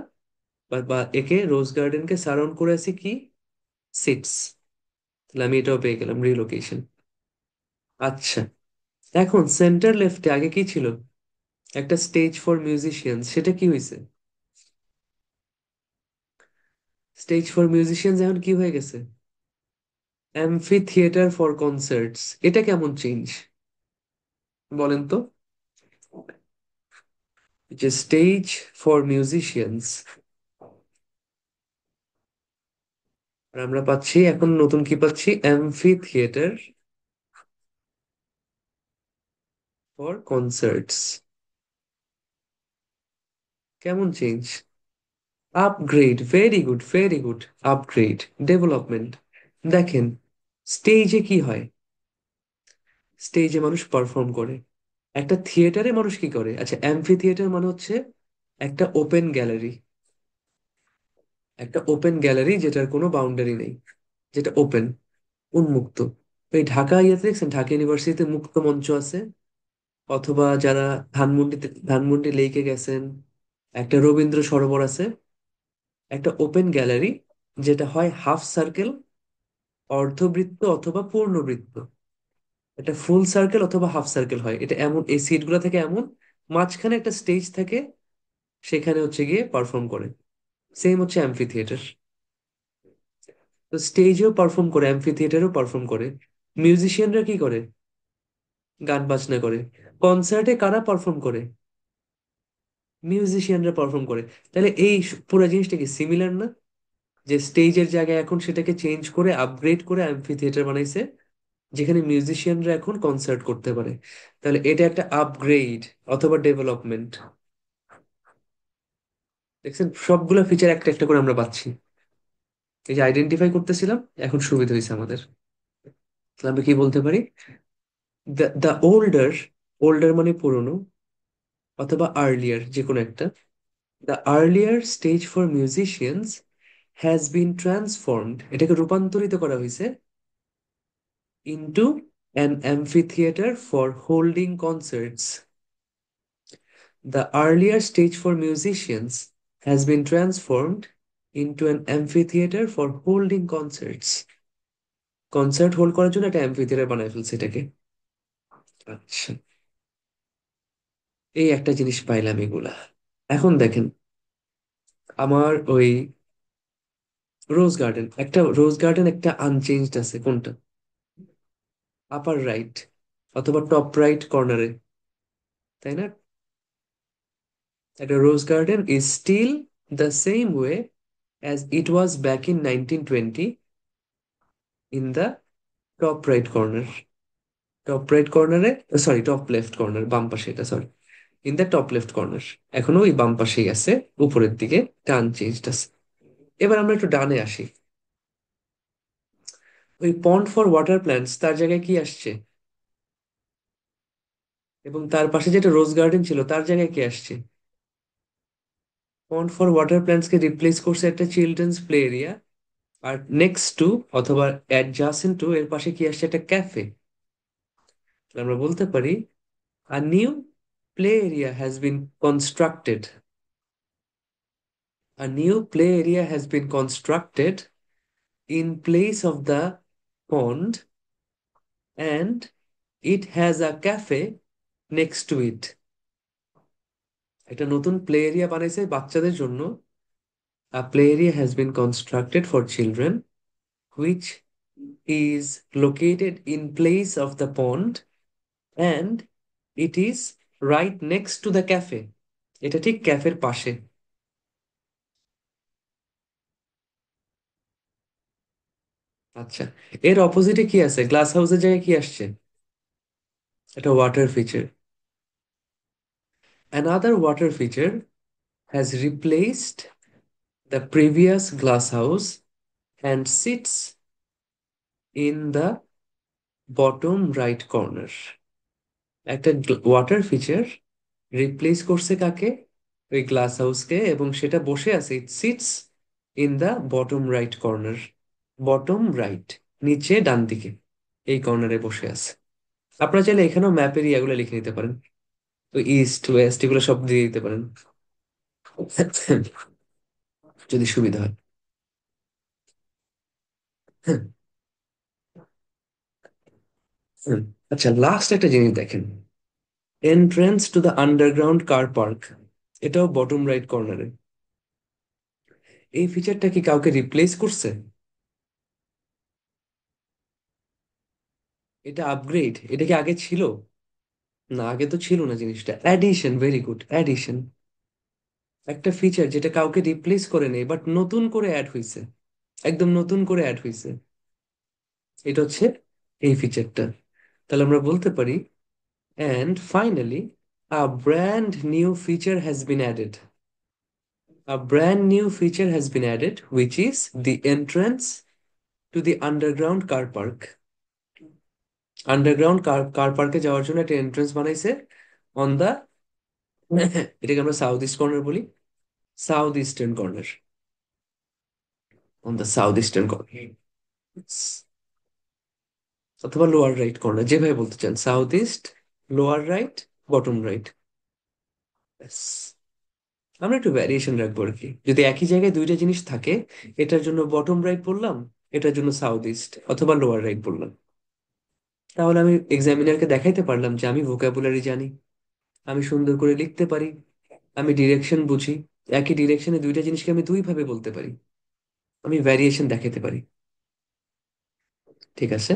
বা বা একে, রোজ গার্ডেনকে সারাউন্ড করে আছে কি? সিটস। তাহলে আমি এটাও পেয়ে গেলাম, রিলোকেশন। আচ্ছা, এখন সেন্টার লেফটে আগে কি ছিল? একটা স্টেজ ফর মিউজিশিয়ানস, সেটা কি হয়েছে? স্টেজ ফর মিউজিশিয়ানস এখন কি হয়ে গেছে? Amphi theatre for concerts. এটা কেমন চেঞ্জ বলেন তো? যে স্টেজ ফর মিউজিশিয়ানস, আর আমরা পাচ্ছি এখন নতুন কি পাচ্ছি? Amphitheatre for concerts. কেমন change? Upgrade, very good, very good. Upgrade, development. দেখেন, স্টেজে কি হয়? স্টেজে মানুষ পারফর্ম করে। একটা থিয়েটারে মানুষ কি করে? আচ্ছা, অ্যাম্ফি থিয়েটার মানে হচ্ছে একটা ওপেন গ্যালারি। একটা ওপেন গ্যালারি যেটার কোনো বাউন্ডারি নেই, যেটা ওপেন, উন্মুক্ত। তো এই ঢাকা ইয়েতে দেখছেন, ঢাকা ইউনিভার্সিটিতে মুক্ত মঞ্চ আছে, অথবা যারা ধানমন্ডি লেকে গেছেন, একটা রবীন্দ্র সরোবর আছে। একটা ওপেন গ্যালারি, যেটা হয় হাফ সার্কেল, অর্ধবৃত্ত অথবা পূর্ণবৃত্ত। এটা ফুল সার্কেল অথবা হাফ সার্কেল হয়। এটা এমন, এই সিট গুলা থেকে এমন, মাঝখানে একটা স্টেজ থাকে, সেখানে হচ্ছে গিয়ে পারফর্ম করে। সেম হচ্ছে অ্যাম্ফি থিয়েটার। তো স্টেজেও পারফর্ম করে, অ্যাম্ফি থিয়েটারও পারফর্ম করে। মিউজিশিয়ানরা কি করে? গান বাজনা করে। কনসার্টে কারা পারফর্ম করে? মিউজিশিয়ানরা পারফর্ম করে। তাহলে এই পুরো জিনিসটা কি সিমিলার না? যে স্টেজের জায়গায় এখন সেটাকে চেঞ্জ করে আপগ্রেড করে অ্যাম্ফি থিয়েটার বানাইছে, যেখানে মিউজিশিয়ানরা এখন কনসার্ট করতে পারে। তাহলে এটা একটা আপগ্রেড অথবা ডেভেলপমেন্ট। দেখছেন, সবগুলো ফিচার একটা একটা করে আমরা পাচ্ছি। এই যে আইডেন্টিফাই করতেছিলাম, এখন সুবিধা হয়েছে আমাদের। তাহলে আমরা কি বলতে পারি? দ্য ওল্ডার, ওল্ডার মানে পুরনো, অথবা আর্লিয়ার, যে কোনো একটা। The earlier stage for musicians has been transformed, এটাকে রূপান্তরিত করা হয়েছে, into an amphitheatre for holding concerts. The earlier stage for musicians has been transformed into an amphitheater for holding concerts. Concert hold করার জন্য একটা অ্যাম্ফিথিয়েটার বানায় ফেলছে এটাকে। আচ্ছা, এই একটা জিনিস পাইলাম এগুলা। এখন দেখেন, আমার ওই রোজ গার্ডেন একটা আনচেঞ্জড আছে, কোনটা? আপার রাইট অথবা টপ রাইট কর্নারে, তাই না? একটা rose garden is still the same way as it was back in 1920 in the top right corner. Top right কর্নারে, সরি টপ লেফট কর্নার, বাম পাশে এটা, sorry, in the top left corner. এখনো ওই বাম পাশেই আছে, উপরের দিকে টান চেঞ্জড আছে। এবার আমরা একটু ডানে আসি। ওই পন্ড ফর ওয়াটার প্ল্যান্টস, তার জায়গায় কি আসছে? এবং তার পাশে যেটা রোজ গার্ডেন ছিল, তার জায়গায় কি আসছে? পন্ড ফর ওয়াটার প্ল্যান্টস কে রিপ্লেস করছে একটা চিলড্রেন্স প্লে এরিয়া। আর নেক্সট টু অথবা অ্যাডজাসেন্ট টু এর পাশে কি আসছে? একটা ক্যাফে। আমরা বলতে পারি, a new play area has been constructed. A new play area has been constructed in place of the pond, and it has a cafe next to it. একটা নতুন প্লে এরিয়া বানাইছে বাচ্চাদের জন্য। A play area has been constructed for children, which is located in place of the pond, and it is right next to the cafe. এটা ঠিক ক্যাফের পাশে। আচ্ছা, এর অপোজিটে কি আছে? গ্লাস হাউসের জায়গায় কি আসছে? এটা water feature. Another water feature has replaced the previous glass house and sits in the bottom right corner, একটা ওয়াটার ফিচার রিপ্লেস করছে কাকে? ওই গ্লাস হাউসকে, এবং সেটা বসে আছে, it sits in the bottom right corner. Bottom right, নিচে ডান দিকে, এই কর্নারে বসে আছে। আপনারা চাইলে এখানেও ম্যাপের ইয়াগুলো লিখে নিতে পারেন, তো ইস্ট ওয়েস্ট এগুলো সব দিয়ে দিতে পারেন যদি সুবিধা হয়। আচ্ছা, লাস্ট একটা জিনিস দেখেন, entrance to the underground car park, এটাও বটম রাইট কর্নারে। এই ফিচারটা কি কাউকে রিপ্লেস করছে? এটা আপগ্রেড, এটা কি আগে ছিল? না, আগে তো ছিল না জিনিসটা। Addition, very good, addition. একটা ফিচার যেটা কাউকে রিপ্লেস করে নেই, বাট নতুন করে অ্যাড হয়েছে, একদম নতুন করে অ্যাড হয়েছে। এটা হচ্ছে এই ফিচারটা। তাহলে আমরা বলতে পারি, and finally a brand new feature has been added. A brand new feature has been added, which is the entrance to the underground car park. Underground car পার্কে যাওয়ার জন্য একটা এন্ট্রান্স বানাইছে অন দা এটাকে আমরা সাউথ ইস্ট কর্নার বলি, south eastern corner, on the south eastern corner, অথবা lower right corner, যেভাবে বলতে চান, south east, lower right, bottom right. আমরা একটু ভ্যারিয়েশন রাখবো আর কি, যদি একই জায়গায় দুইটা জিনিস থাকে, এটার জন্য বটম রাইট বললাম, এটার জন্য সাউথ ইস্ট অথবা লোয়ার রাইট বললাম, তাহলে আমি এক্সামিনারকে দেখাইতে পারলাম যে আমি ভোকাবুলারি জানি, আমি সুন্দর করে লিখতে পারি, আমি ডিরেকশন বুঝি, একই ডিরেকশনে দুইটা জিনিসকে আমি দুই ভাবে বলতে পারি, আমি ভ্যারিয়েশন দেখাতে পারি। ঠিক আছে,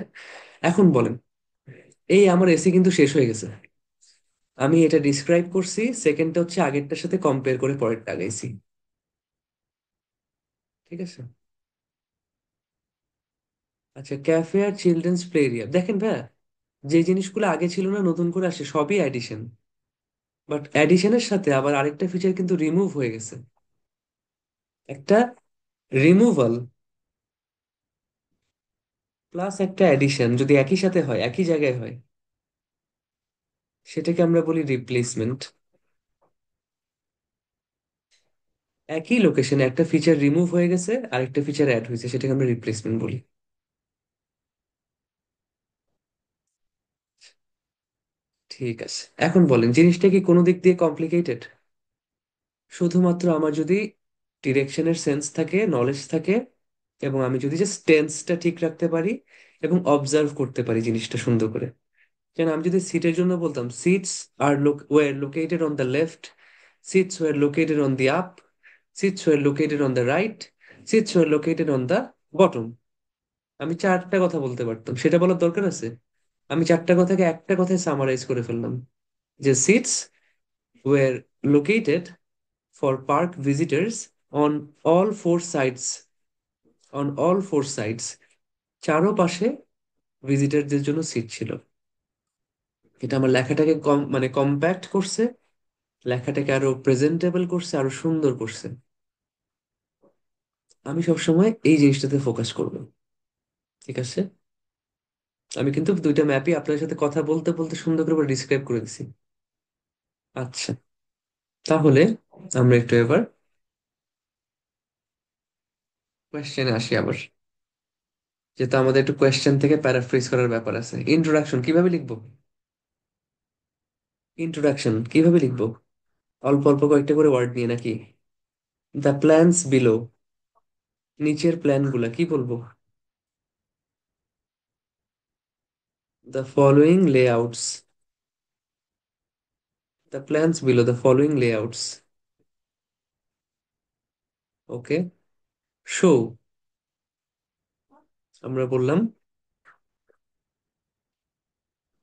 এখন বলেন, এই আমার এসি কিন্তু শেষ হয়ে গেছে, আমি এটা ডিসক্রাইব করছি, সেকেন্ডটা হচ্ছে আগেরটার সাথে কম্পেয়ার করে পরেরটা আগাইছি। ঠিক আছে। আচ্ছা, ক্যাফে আর চিলড্রেন্স প্লে এরিয়া, দেখেন ভাইয়া, যে জিনিসগুলো আগে ছিল না নতুন করে আসে সবই অ্যাডিশন, বাট অ্যাডিশনের সাথে আবার আরেকটা ফিচার কিন্তু রিমুভ হয়ে গেছে, একটা রিমুভাল প্লাস একটা অ্যাডিশন যদি একই সাথে হয়, একই জায়গায় হয়, সেটাকে আমরা বলি রিপ্লেসমেন্ট। একই লোকেশনে একটা ফিচার রিমুভ হয়ে গেছে, আরেকটা ফিচার অ্যাড হয়েছে, সেটাকে আমরা রিপ্লেসমেন্ট বলি। ঠিক আছে, এখন বলেন, জিনিসটা কি কোনো দিক দিয়ে কমপ্লিকেটেড? শুধুমাত্র আমার যদি ডিরেকশনের সেন্স থাকে, নলেজ থাকে, এবং আমি যদি জাস্ট টেন্সটা ঠিক রাখতে পারি এবং অবজার্ভ করতে পারি জিনিসটা সুন্দর করে। যেন আমি যদি সিটের জন্য বলতাম, seats are were located on the left, seats were located on the up, seats were located on the right, seats were located on the bottom, আমি চারটা কথা বলতে পারতাম, সেটা বলার দরকার আছে? আমি চারটা কথাকে একটা কথায় সামারাইজ করে ফেললাম, যে seats were located for park visitors on all four sides, on all four sides, চারো পাশে ভিজিটারদের জন্য সিট ছিল। এটা আমার লেখাটাকে কম মানে কম্প্যাক্ট করছে, লেখাটাকে আরো প্রেজেন্টেবল করছে, আরো সুন্দর করছে। আমি সবসময় এই জিনিসটাতে ফোকাস করব। ঠিক আছে, আমি কিন্তু দুইটা ম্যাপই আপনার সাথে কথা বলতে বলতে সুন্দর করে ডিসক্রাইব করে দিছি। আচ্ছা, তাহলে আমরা একটু এবার কোয়েশ্চেনে আসি আবার, যেহেতু আমাদের একটু কোয়েশ্চেন থেকে প্যারাফ্রেজ করার ব্যাপার আছে। ইন্ট্রোডাকশন কিভাবে লিখবো? ইন্ট্রোডাকশন কিভাবে লিখবো? অল্প অল্প কয়েকটা করে ওয়ার্ড নিয়ে নাকি? দ্য প্ল্যানস বিলো, নিচের প্ল্যান গুলা কি বলবো? The following layouts, the plans below the following layouts. Okay. Show, আমরা বললাম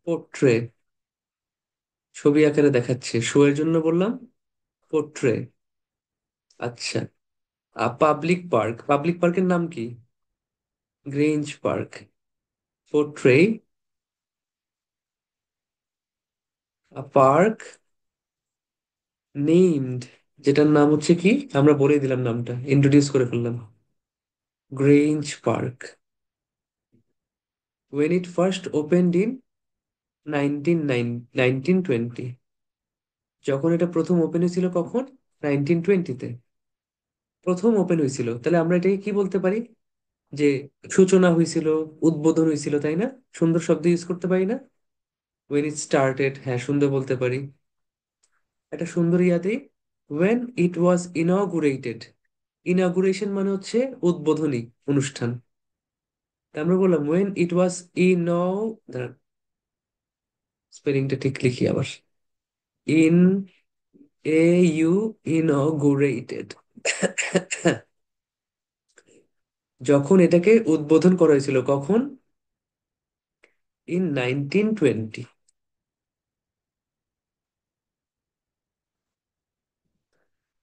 পোর্ট্রে, ছবি আকারে দেখাচ্ছে, শো এর জন্য বললাম পোর্ট্রে। আচ্ছা, পাবলিক পার্ক, পাবলিক পার্কের নাম কি? Grange park. পোর্ট্রে আ পার্ক নেমড, যেটার নাম হচ্ছে কি, আমরা বলে দিলাম, নামটা ইন্ট্রোডিউস করে ফেললাম, Grange park. when it first opened in 1920। যখন এটা প্রথম ওপেন হয়েছিল কখন? 1920-তে প্রথম ওপেন হয়েছিল, তাহলে আমরা এটাকে কি বলতে পারি? যে সূচনা হয়েছিল, উদ্বোধন হয়েছিল, তাই না? সুন্দর শব্দ ইউজ করতে পারি না? when it started, হ্যাঁ সুন্দর বলতে পারি। একটা সুন্দর ইয়াতে, when it was inaugurated। ইনঅগুরেশন মানে হচ্ছে উদ্বোধনী অনুষ্ঠান। তা আমরা বললাম when it was দাঁড়ান, স্পেলিংটা ঠিক লিখি আবার। In inaugurated। যখন এটাকে উদ্বোধন করা হয়েছিল কখন? in 1920।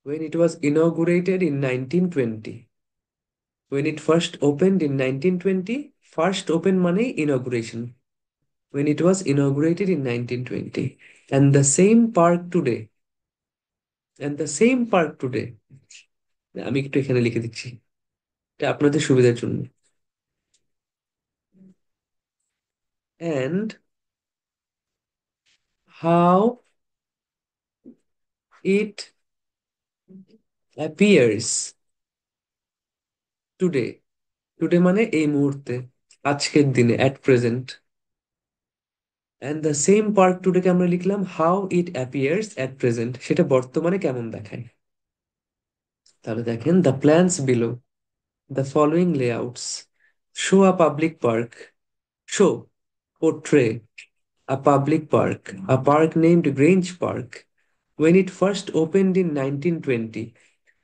when it was inaugurated in 1920। when it first opened in 1920, first open মানে inauguration। when it was inaugurated in 1920, and the same park today, and the same park today। আমি একটু এখানে লিখে দিচ্ছি, এটা আপনাদের সুবিধার জন্য। and how it appears today। Today মানে এই মুহূর্তে, আজকের দিনে, at present। and the same park today কে আমরা লিখলাম how it appears at present, সেটা বর্তমানে কেমন দেখায়। তাহলে দেখেন, the plans below the following layouts show a public park, show, portray a public park, a park named Grange Park, when it first opened in 1920,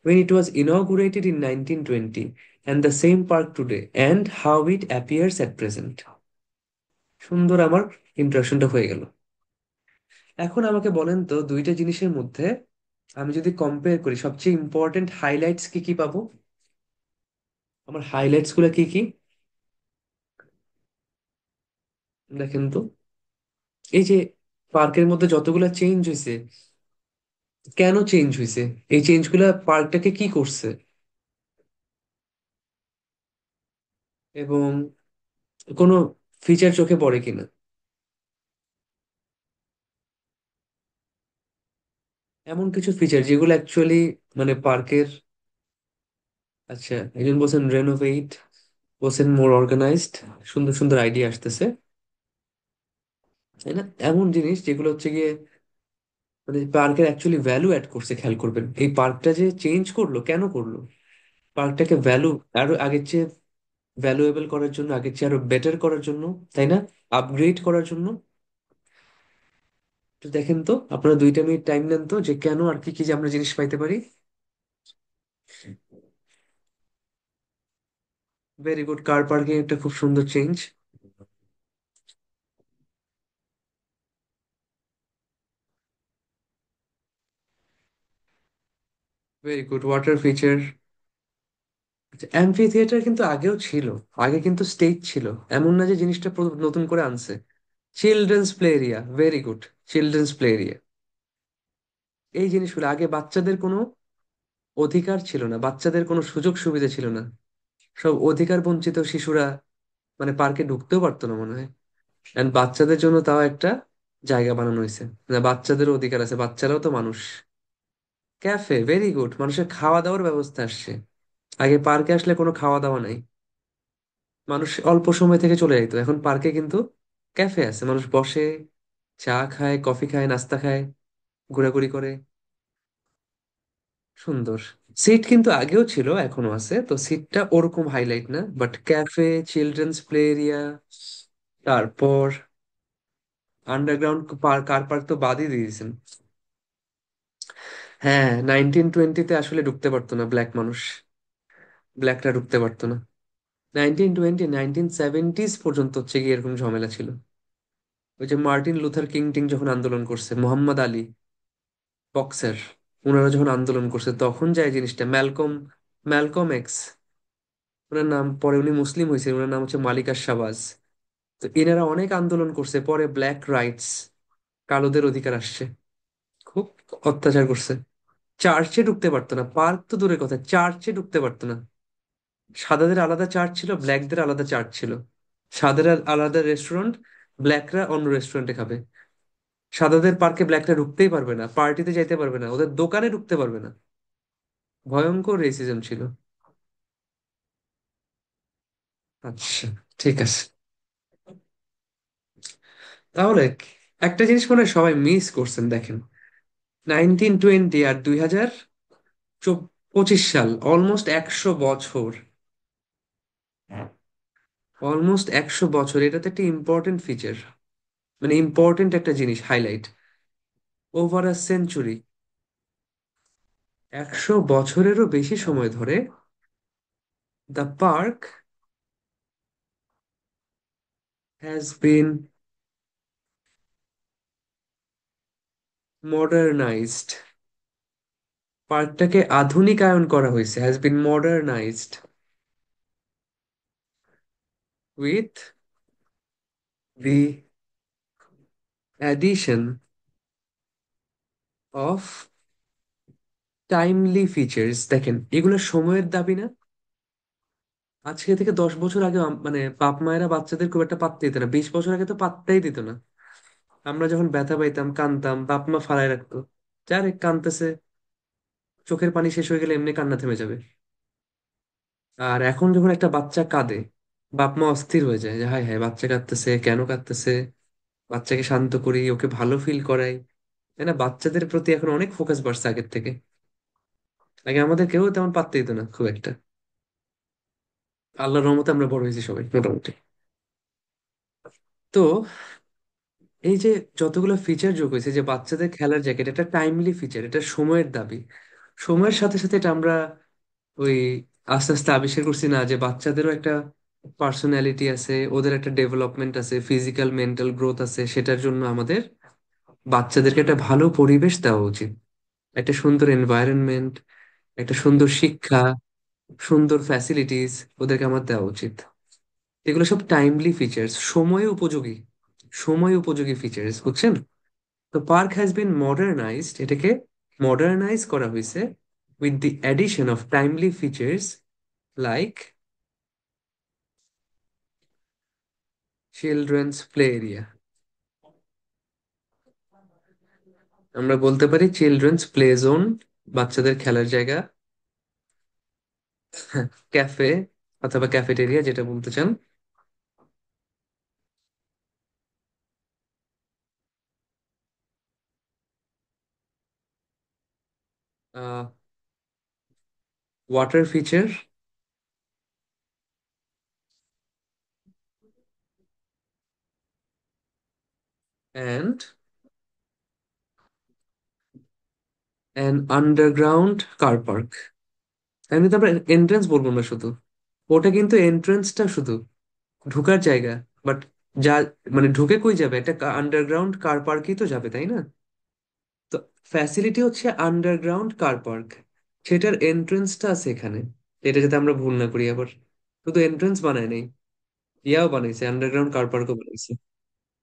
when it was inaugurated in 1920, and the same park today, and how it appears at present। সুন্দর আমার ইন্ট্রোডাকশনটা হয়ে গেল। এখন আমাকে বলেন তো, দুইটা জিনিসের মধ্যে আমি যদি কম্পেয়ার করি, সবচেয়ে ইম্পর্টেন্ট হাইলাইটস কি কি পাবো? আমার হাইলাইটস গুলো কি কি দেখেন তো। এই যে পার্কের মধ্যে যতগুলা চেঞ্জ হয়েছে, কেন চেঞ্জ হয়েছে? এই চেঞ্জ গুলা পার্কটাকে কি করছে, এবং কোনো ফিচার চোখে পড়ে কিনা। এমন কিছু ফিচার যেগুলো অ্যাকচুয়ালি মানে পার্কের, আচ্ছা একজন বলছেন রেনোভেট, বলছেন মোর অর্গানাইজড, সুন্দর সুন্দর আইডিয়া আসতেছে, তাই না? এমন জিনিস যেগুলো হচ্ছে গিয়ে মানে পার্কের অ্যাকচুয়ালি ভ্যালু অ্যাড করছে। খেয়াল করবেন, এই পার্কটা যে চেঞ্জ করলো, কেন করলো? পার্কটাকে ভ্যালু আরো আগের চেয়ে ভ্যালুয়েবল করার জন্য, আগের চেয়ে আরো বেটার করার জন্য, তাই না? আপগ্রেড করার জন্য। তো দেখেন তো, আপনারা 2 মিনিট টাইম নেন তো, যে কেন আর কি কি যে আমরা জিনিস পাইতে পারি। ভেরি গুড, কার পার্কিং একটা খুব সুন্দর change. Very good, water feature. Amphi theatre কিন্তু আগেও ছিল, আগে কিন্তু স্টেজ ছিল, এমন না যে জিনিসটা নতুন করে আনছে। Children's play area, very good, children's play area. এই জিনিসগুলো আগে বাচ্চাদের কোনো অধিকার ছিল না, বাচ্চাদের কোনো সুযোগ সুবিধা ছিল না। সব অধিকার বঞ্চিত শিশুরা মানে পার্কে ঢুকতেও পারতো না মনে হয়। এন্ড বাচ্চাদের জন্য তাও একটা জায়গা বানানো হয়েছে, না বাচ্চাদেরও অধিকার আছে, বাচ্চারাও তো মানুষ। ক্যাফে, ভেরি গুড, মানুষের খাওয়া দাওয়ার ব্যবস্থা আসছে। আগে পার্কে আসলে কোনো খাওয়া দাওয়া নাই, মানুষ অল্প সময় থেকে চলে যেত। এখন পার্কে কিন্তু ক্যাফে আছে, মানুষ বসে, চা খায়, কফি খায়, নাস্তা খায়, ঘোরাঘুরি করে। সুন্দর। সিট কিন্তু আগেও ছিল, এখনো আছে, তো সিটটা ওরকম হাইলাইট না, but cafe, children's play area, তারপর আন্ডারগ্রাউন্ড পার্ক, কার পার্ক তো বাদই দিয়েছেন। হ্যাঁ, 1920-তে আসলে ঢুকতে পারতো না ব্ল্যাক মানুষ, ব্ল্যাকরা ঢুকতে পারতো না। 1920, 1970s পর্যন্ত হচ্ছে কি এরকম ঝামেলা ছিল। ওই যে মার্টিন লুথার কিং টিং যখন আন্দোলন করছে, মোহাম্মদ আলী বক্সার, ওনারা যখন আন্দোলন করছে, তখন যায় জিনিসটা ম্যালকম, ম্যালকম এক্স ওনার নাম, পরে উনি মুসলিম হয়েছে, ওনার নাম হচ্ছে মালিকা শাহবাজ। তো এনারা অনেক আন্দোলন করছে, পরে ব্ল্যাক রাইটস, কালোদের অধিকার আসছে, খুব অত্যাচার করছে। চার্চে ঢুকতে পারতো না, পার্ক তো দূরের কথা, চার্চে ঢুকতে পারতো না। সাদাদের আলাদা চার্চ ছিল, ব্ল্যাকদের আলাদা চার্চ ছিল। সাদারা আলাদা রেস্টুরেন্ট, ব্ল্যাকরা অন্য রেস্টুরেন্টে খাবে। সাদাদের পার্কে ব্ল্যাকরা ঢুকতেই পারবে না, পার্টিতে যাইতে পারবে না, ওদের দোকানে ঢুকতে পারবে না। ভয়ঙ্কর রেসিজম ছিল। আচ্ছা, ঠিক আছে। তাহলে একটা জিনিস মনে হয় সবাই মিস করছেন, দেখেন, 1920 আর 2025 সাল, অলমোস্ট 100 বছর। অলমোস্ট 100 বছর, এটা তো একটা ইম্পর্টেন্ট ফিচার, মানে ইম্পর্টেন্ট একটা জিনিস হাইলাইট। ওভার আ সেঞ্চুরি, 100 বছরেরও বেশি সময় ধরে the park has been modernised. পার্কটাকে আধুনিকায়ন করা হয়েছে, has been modernised with the addition of timely features. দেখেন, এগুলো সময়ের দাবি না? আজকে থেকে 10 বছর আগে মানে বাপ মায়েরা বাচ্চাদের খুব একটা পাত্তা দিত না, 20 বছর আগে তো পাত্তাই দিত না। আমরা যখন ব্যথা পাইতাম, কানতাম, বাপ মা ফালায় রাখতো, যারে কানতেছে, চোখের পানি শেষ হয়ে গেলে এমনি কান্না থেমে যাবে। আর এখন যখন একটা বাচ্চা কাঁদে, বাপ মা অস্থির হয়ে যায় যে হায় হায় বাচ্চা কাঁদতেছে, কেন কাঁদতেছে, বাচ্চাকে শান্ত করি, ওকে ভালো ফিল করাই। তাই না? বাচ্চাদের প্রতি এখন অনেক ফোকাস বাড়ছে আগের থেকে। আগে আমাদের কেউ তেমন পাত্তা দিত না খুব একটা। আল্লাহর রহমতে আমরা বড় হয়েছি সবাই মোটামুটি। তো এই যে যতগুলো ফিচার যোগ হয়েছে, যে বাচ্চাদের খেলার জ্যাকেট, এটা টাইমলি ফিচার, এটা সময়ের দাবি। সময়ের সাথে সাথে এটা আমরা ওই আস্তে আস্তে আবিষ্কার করছি না, যে বাচ্চাদেরও একটা পার্সোনালিটি আছে, ওদের একটা ডেভেলপমেন্ট আছে, ফিজিক্যাল মেন্টাল গ্রোথ আছে, সেটার জন্য আমাদের বাচ্চাদেরকে একটা ভালো পরিবেশ দেওয়া উচিত। একটা সুন্দর এনভায়রনমেন্ট, একটা সুন্দর শিক্ষা, সুন্দর ফ্যাসিলিটিস ওদেরকে আমার দেওয়া উচিত। এগুলো সব টাইমলি ফিচার্স, সময় উপযোগী, সময় উপযোগী ফিচার্স, বুঝছেন? তো পার্ক হ্যাজ বিন মডার্নাইজড, এটাকে মডার্নাইজ করা হয়েছে with the addition of timely features like children's play area. আমরা বলতে পারি চিলড্রেন্স প্লে জোন, বাচ্চাদের খেলার জায়গা, ক্যাফে অথবা ক্যাফেটেরিয়া, যেটা বলতে চান। Water feature, and an underground car park. এমনি তো আমরা এন্ট্রান্স বলবো না শুধু, ওটা কিন্তু এন্ট্রান্সটা শুধু ঢুকার জায়গা, বাট যা মানে ঢুকে কই যাবে, একটা আন্ডারগ্রাউন্ড কার পার্কই তো যাবে, তাই না? তো ফ্যাসিলিটি হচ্ছে আন্ডারগ্রাউন্ড কার পার্ক, সেটার এন্ট্রান্সটা আছে এখানে। এটা যাতে আমরা ভুল না করি আবার, শুধু এন্ট্রান্স বানায় নাই, ইয়াও বানাইছে, আন্ডারগ্রাউন্ড কার পার্কও বানাইছে।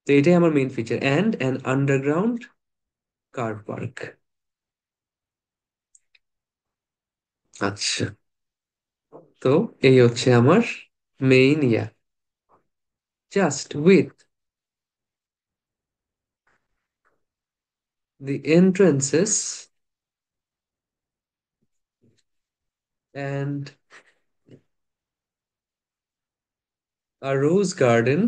তো এটাই আমার main feature, and an underground car park. আচ্ছা, তো এই হচ্ছে আমার main yeah, just with the entrances and a rose garden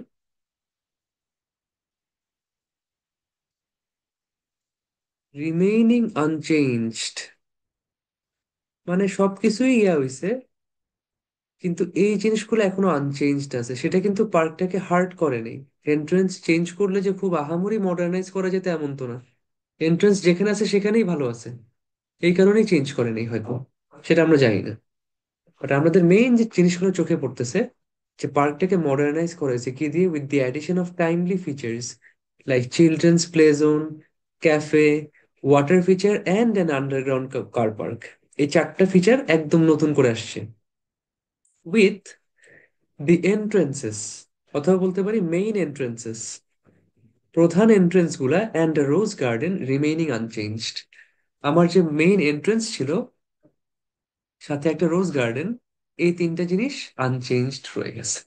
remaining unchanged। মানে সবকিছুই ইয়া হইছে, কিন্তু এই জিনিসগুলো এখনো আনচেঞ্জড আছে, সেটা কিন্তু পার্কটাকে হার্ট করেনি। এন্ট্রান্স চেঞ্জ করলে যে খুব আহামরি মডার্নাইজ করা যেত এমন তো না। এন্ট্রান্স যেখানে আছে সেখানেই ভালো আছে, এই কারণেই চেঞ্জ করেনি হয়তো, সেটা আমরা জানি না। বাট আমাদের মেইন যে জিনিসগুলো চোখে পড়তেছে, যে পার্কটাকে মডার্নাইজ করেছে কি দিয়ে, with the addition of timely features like children's play zone, cafe, water feature and an underground car park. এই চারটা ফিচার একদম নতুন করে আসছে, উইথ দি এন্ট্রেন্সেস, অথবা বলতে পারি মেইন এন্ট্রেন্সেস, প্রধান এন্ট্রেন্স গুলা, and a rose garden remaining unchanged. আমার যে মেইন এন্ট্রেন্স ছিল, সাথে একটা রোজ গার্ডেন, এই তিনটা জিনিস আনচেঞ্জড রয়ে গেছে।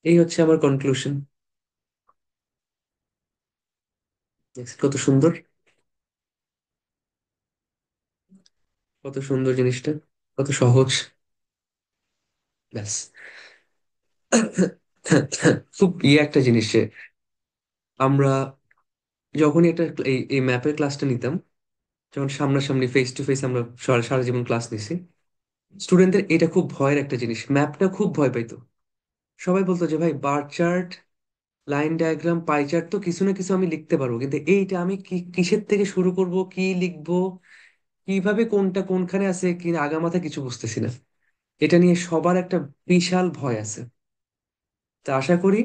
এই হচ্ছে আমার কনক্লুশন। কত সুন্দর, কত সুন্দর জিনিসটা, কত সহজ। ব্যাস। খুব একটা জিনিস যে আমরা যখনই একটা এই এই ম্যাপের ক্লাসটা নিতাম, যখন সামনাসামনি ফেস টু ফেস আমরা সারা সারা জীবন ক্লাস নিছি, স্টুডেন্টদের এটা খুব ভয়ের একটা জিনিস, ম্যাপটা খুব ভয় পাইতো। সবাই বলতো যে ভাই bar chart, line diagram, pie chart তো কিছু না কিছু আমি লিখতে পারবো, কিন্তু এইটা আমি কি কিসের থেকে শুরু করব, কি লিখবো, কিভাবে কোনটা কোনখানে আছে কি আগামাথা কিছু বুঝতেছি না। এটা নিয়ে সবার একটা বিশাল ভয় আছে। তা আশা করি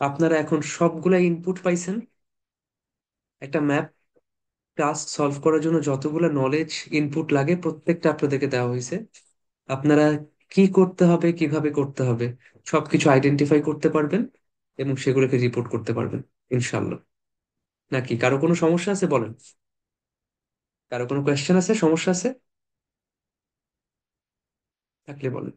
আপনারা এখন সবগুলা ইনপুট পাইছেন। একটা ম্যাপ টাস্ক সলভ করার জন্য যতগুলো নলেজ ইনপুট লাগে প্রত্যেকটা আপনাদেরকে দেওয়া হয়েছে। আপনারা কি করতে হবে, কিভাবে করতে হবে, সবকিছু আইডেন্টিফাই করতে পারবেন এবং সেগুলোকে রিপোর্ট করতে পারবেন ইনশাল্লাহ। নাকি কারো কোনো সমস্যা আছে বলেন? কারো কোনো কোয়েশ্চেন আছে, সমস্যা আছে? থাকলে বলেন।